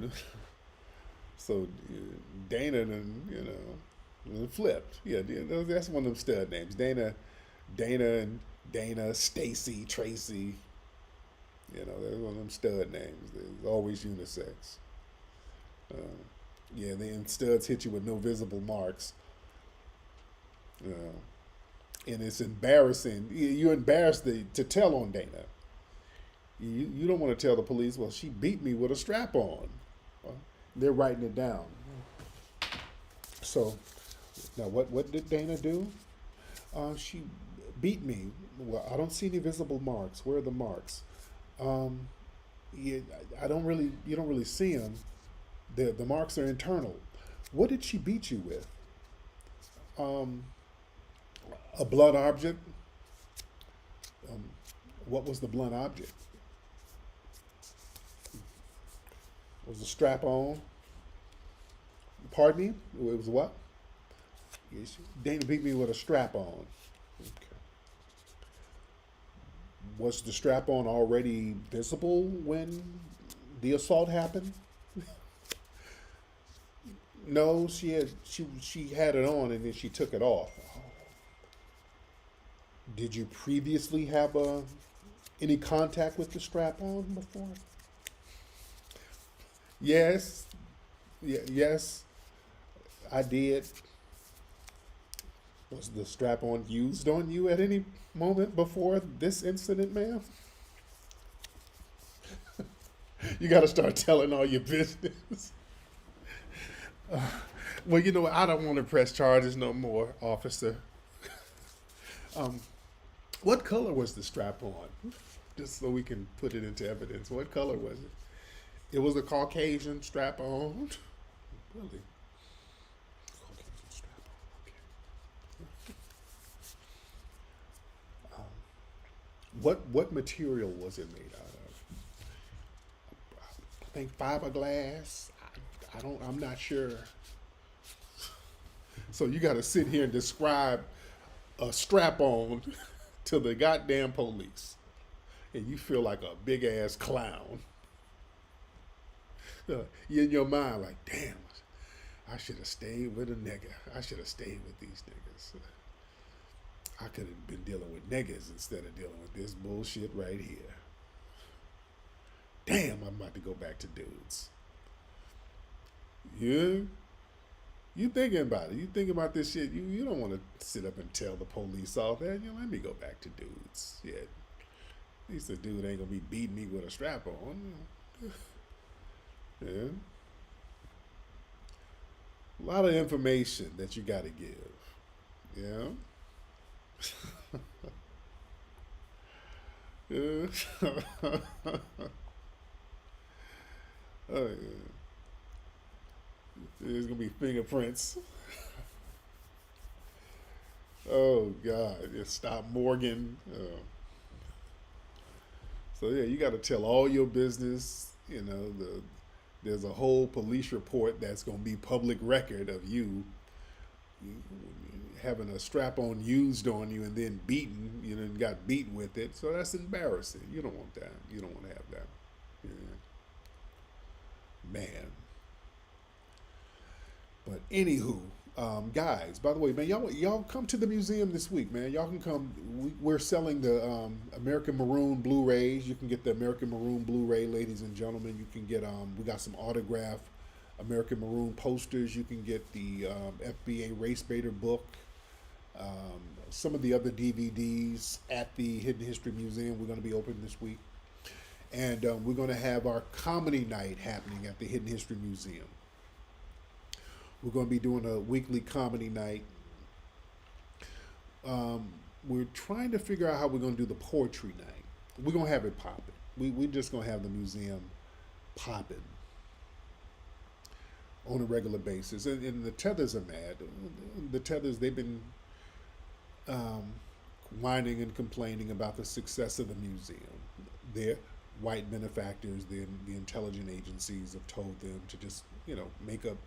Dana then flipped. Yeah, that's one of them stud names. Dana and Dana, Stacy, Tracy. That's one of them stud names. There's always unisex. Then studs hit you with no visible marks. And it's embarrassing. You're embarrassed to tell on Dana. You don't want to tell the police, well, she beat me with a strap on. Well, they're writing it down. So, now what did Dana do? She beat me. Well, I don't see any visible marks. Where are the marks? You don't really see them. The marks are internal. What did she beat you with? A blunt object. What was the blunt object? Was the strap on? Pardon me? It was what? Dana beat me with a strap on. Okay. Was the strap on already visible when the assault happened? No, she had it on and then she took it off. Did you previously have any contact with the strap on before? Yes. Yes, I did. Was the strap on used on you at any moment before this incident, ma'am? You got to start telling all your business. Well, I don't want to press charges no more, officer. What color was the strap on? Just so we can put it into evidence. What color was it? It was a Caucasian strap on. Really? Caucasian strap on. Okay. What material was it made out of? I think fiberglass. I'm not sure. So you got to sit here and describe a strap on to the goddamn police, and you feel like a big ass clown. You're in your mind like, damn, I should have stayed with a nigga. I should have stayed with these niggas. I could have been dealing with niggas instead of dealing with this bullshit right here. Damn, I'm about to go back to dudes. Yeah? You thinking about it. You thinking about this shit. You don't want to sit up and tell the police off that. Let me go back to dudes. Yeah. At least the dude ain't going to be beating me with a strap on. Yeah. A lot of information that you got to give. Yeah. Yeah. Oh, yeah. There's gonna be fingerprints. Oh God! Just stop Morgan. So yeah, you got to tell all your business. There's a whole police report that's gonna be public record of you having a strap on used on you and then beaten. And got beaten with it. So that's embarrassing. You don't want that. You don't want to have that. Yeah. Man. But anywho, guys, by the way, man, y'all come to the museum this week, man. Y'all can come. We're selling the American Maroon Blu-rays. You can get the American Maroon Blu-ray, ladies and gentlemen. You can get we got some autographed American Maroon posters. You can get the FBA Race Baiter book. Some of the other DVDs at the Hidden History Museum. We're going to be open this week. And we're going to have our comedy night happening at the Hidden History Museum. We're going to be doing a weekly comedy night. We're trying to figure out how we're going to do the poetry night. We're going to have it popping. We're just going to have the museum popping on a regular basis. And the Tethers are mad. The Tethers, they've been whining and complaining about the success of the museum. Their white benefactors, the intelligence agencies have told them to just, make up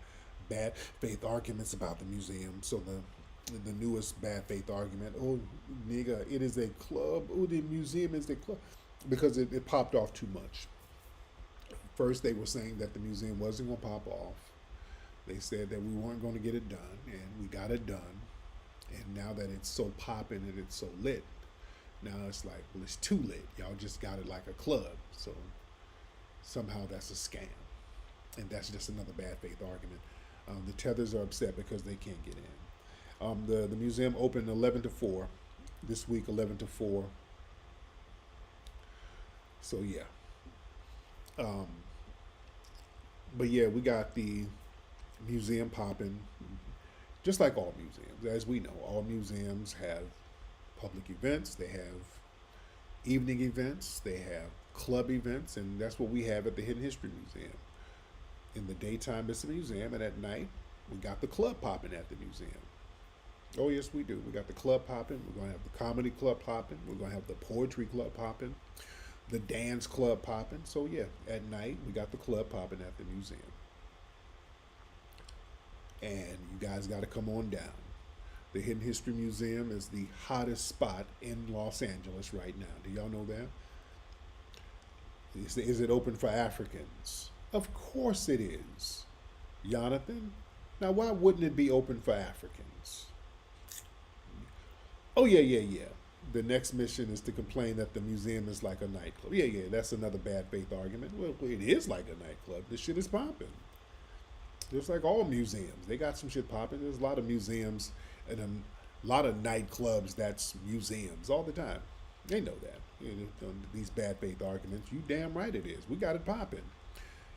bad faith arguments about the museum. So the newest bad faith argument, oh nigga, it is a club. Oh, the museum is a club, because it popped off too much. First, they were saying that the museum wasn't going to pop off. They said that we weren't going to get it done, and we got it done. And now that it's so popping and it's so lit, now it's like, well, it's too lit. Y'all just got it like a club. So somehow that's a scam. And that's just another bad faith argument. The Tethers are upset because they can't get in. The museum opened 11 to 4. This week, 11 to 4. So, yeah. But, yeah, we got the museum popping. Just like all museums. As we know, all museums have public events. They have evening events. They have club events. And that's what we have at the Hidden History Museum. In the daytime, it's a museum, and at night, we got the club popping at the museum. Oh, yes, we do. We got the club popping. We're going to have the comedy club popping. We're going to have the poetry club popping, the dance club popping. So, yeah, at night, we got the club popping at the museum. And you guys got to come on down. The Hidden History Museum is the hottest spot in Los Angeles right now. Do y'all know that? Is it open for Africans? Of course it is, Jonathan. Now, why wouldn't it be open for Africans? Oh, yeah. The next mission is to complain that the museum is like a nightclub. Yeah, that's another bad faith argument. Well, it is like a nightclub. This shit is popping. Just like all museums. They got some shit popping. There's a lot of museums and a lot of nightclubs that's museums all the time. They know that. These bad faith arguments, you damn right it is. We got it popping.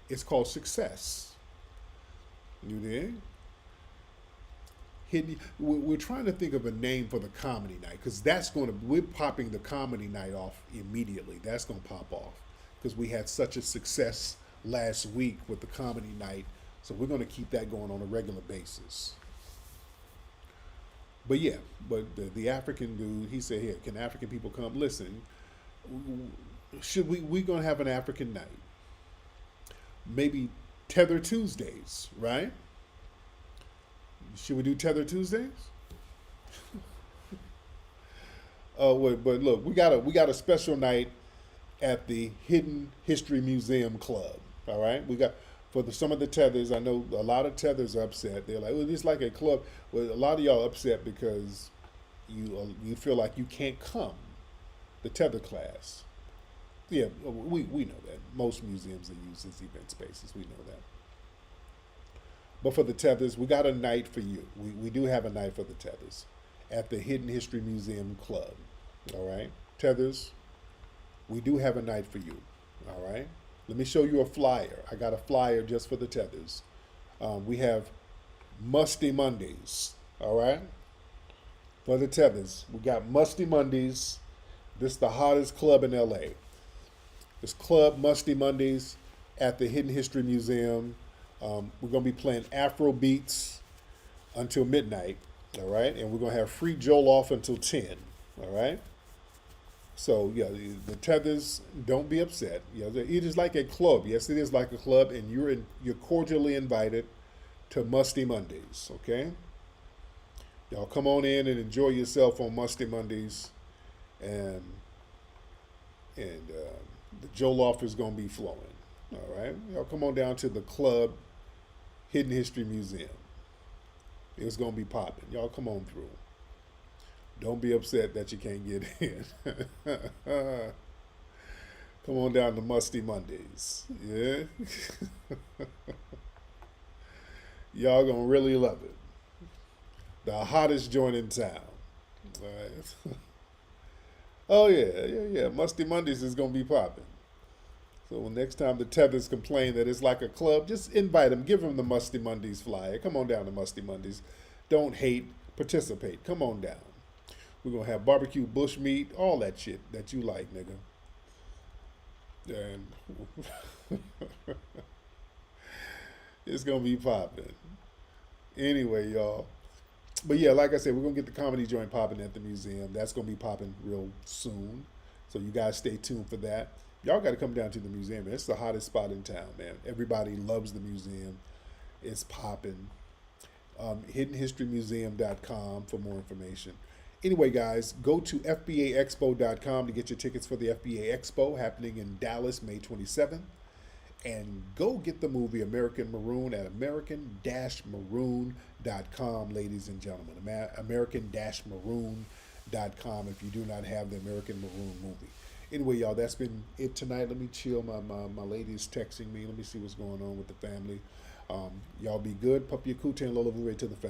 It's called success. You dig? We're trying to think of a name for the comedy night, because we're popping the comedy night off immediately. That's going to pop off because we had such a success last week with the comedy night. So we're going to keep that going on a regular basis. But yeah, the African dude, he said, here, can African people come? Listen, we're going to have an African night. Maybe Tether Tuesdays, right? Should we do Tether Tuesdays? but look, we got a special night at the Hidden History Museum Club. All right, we got some of the tethers. I know a lot of tethers are upset. They're like, well, it's like a club. Well, a lot of y'all upset because you feel like you can't come, the tether class. Yeah, we know that. Most museums are used as event spaces. We know that. But for the tethers, we got a night for you. We do have a night for the tethers at the Hidden History Museum Club. All right, tethers, we do have a night for you. All right, let me show you a flyer. I got a flyer just for the tethers. We have Musty Mondays. All right, for the tethers, we got Musty Mondays. This is the hottest club in LA. This club, Musty Mondays, at the Hidden History Museum. We're going to be playing Afro beats until midnight, all right? And we're going to have free Joel off until 10, all right? So, yeah, the tethers, don't be upset. You know, it is like a club. Yes, it is like a club, and you're cordially invited to Musty Mondays, okay? Y'all come on in and enjoy yourself on Musty Mondays, and the Joel off is going to be flowing, all right? Y'all come on down to the club, Hidden History Museum. It's going to be popping. Y'all come on through. Don't be upset that you can't get in. Come on down to Musty Mondays. Yeah? Y'all going to really love it. The hottest joint in town. All right? Oh, yeah. Musty Mondays is going to be popping. So next time the tethers complain that it's like a club, just invite them. Give them the Musty Mondays flyer. Come on down to Musty Mondays. Don't hate. Participate. Come on down. We're going to have barbecue, bush meat, all that shit that you like, nigga. And it's going to be popping. Anyway, y'all. But yeah, like I said, we're going to get the comedy joint popping at the museum. That's going to be popping real soon. So you guys stay tuned for that. Y'all got to come down to the museum. It's the hottest spot in town, man. Everybody loves the museum. It's popping. HiddenHistoryMuseum.com for more information. Anyway, guys, go to FBAExpo.com to get your tickets for the FBA Expo happening in Dallas, May 27th. And go get the movie American Maroon at American-Maroon.com, ladies and gentlemen. American-Maroon.com if you do not have the American Maroon movie. Anyway, y'all, that's been it tonight. Let me chill. My lady is texting me. Let me see what's going on with the family. Y'all be good. Puppy Akute and Lola Vure to the family.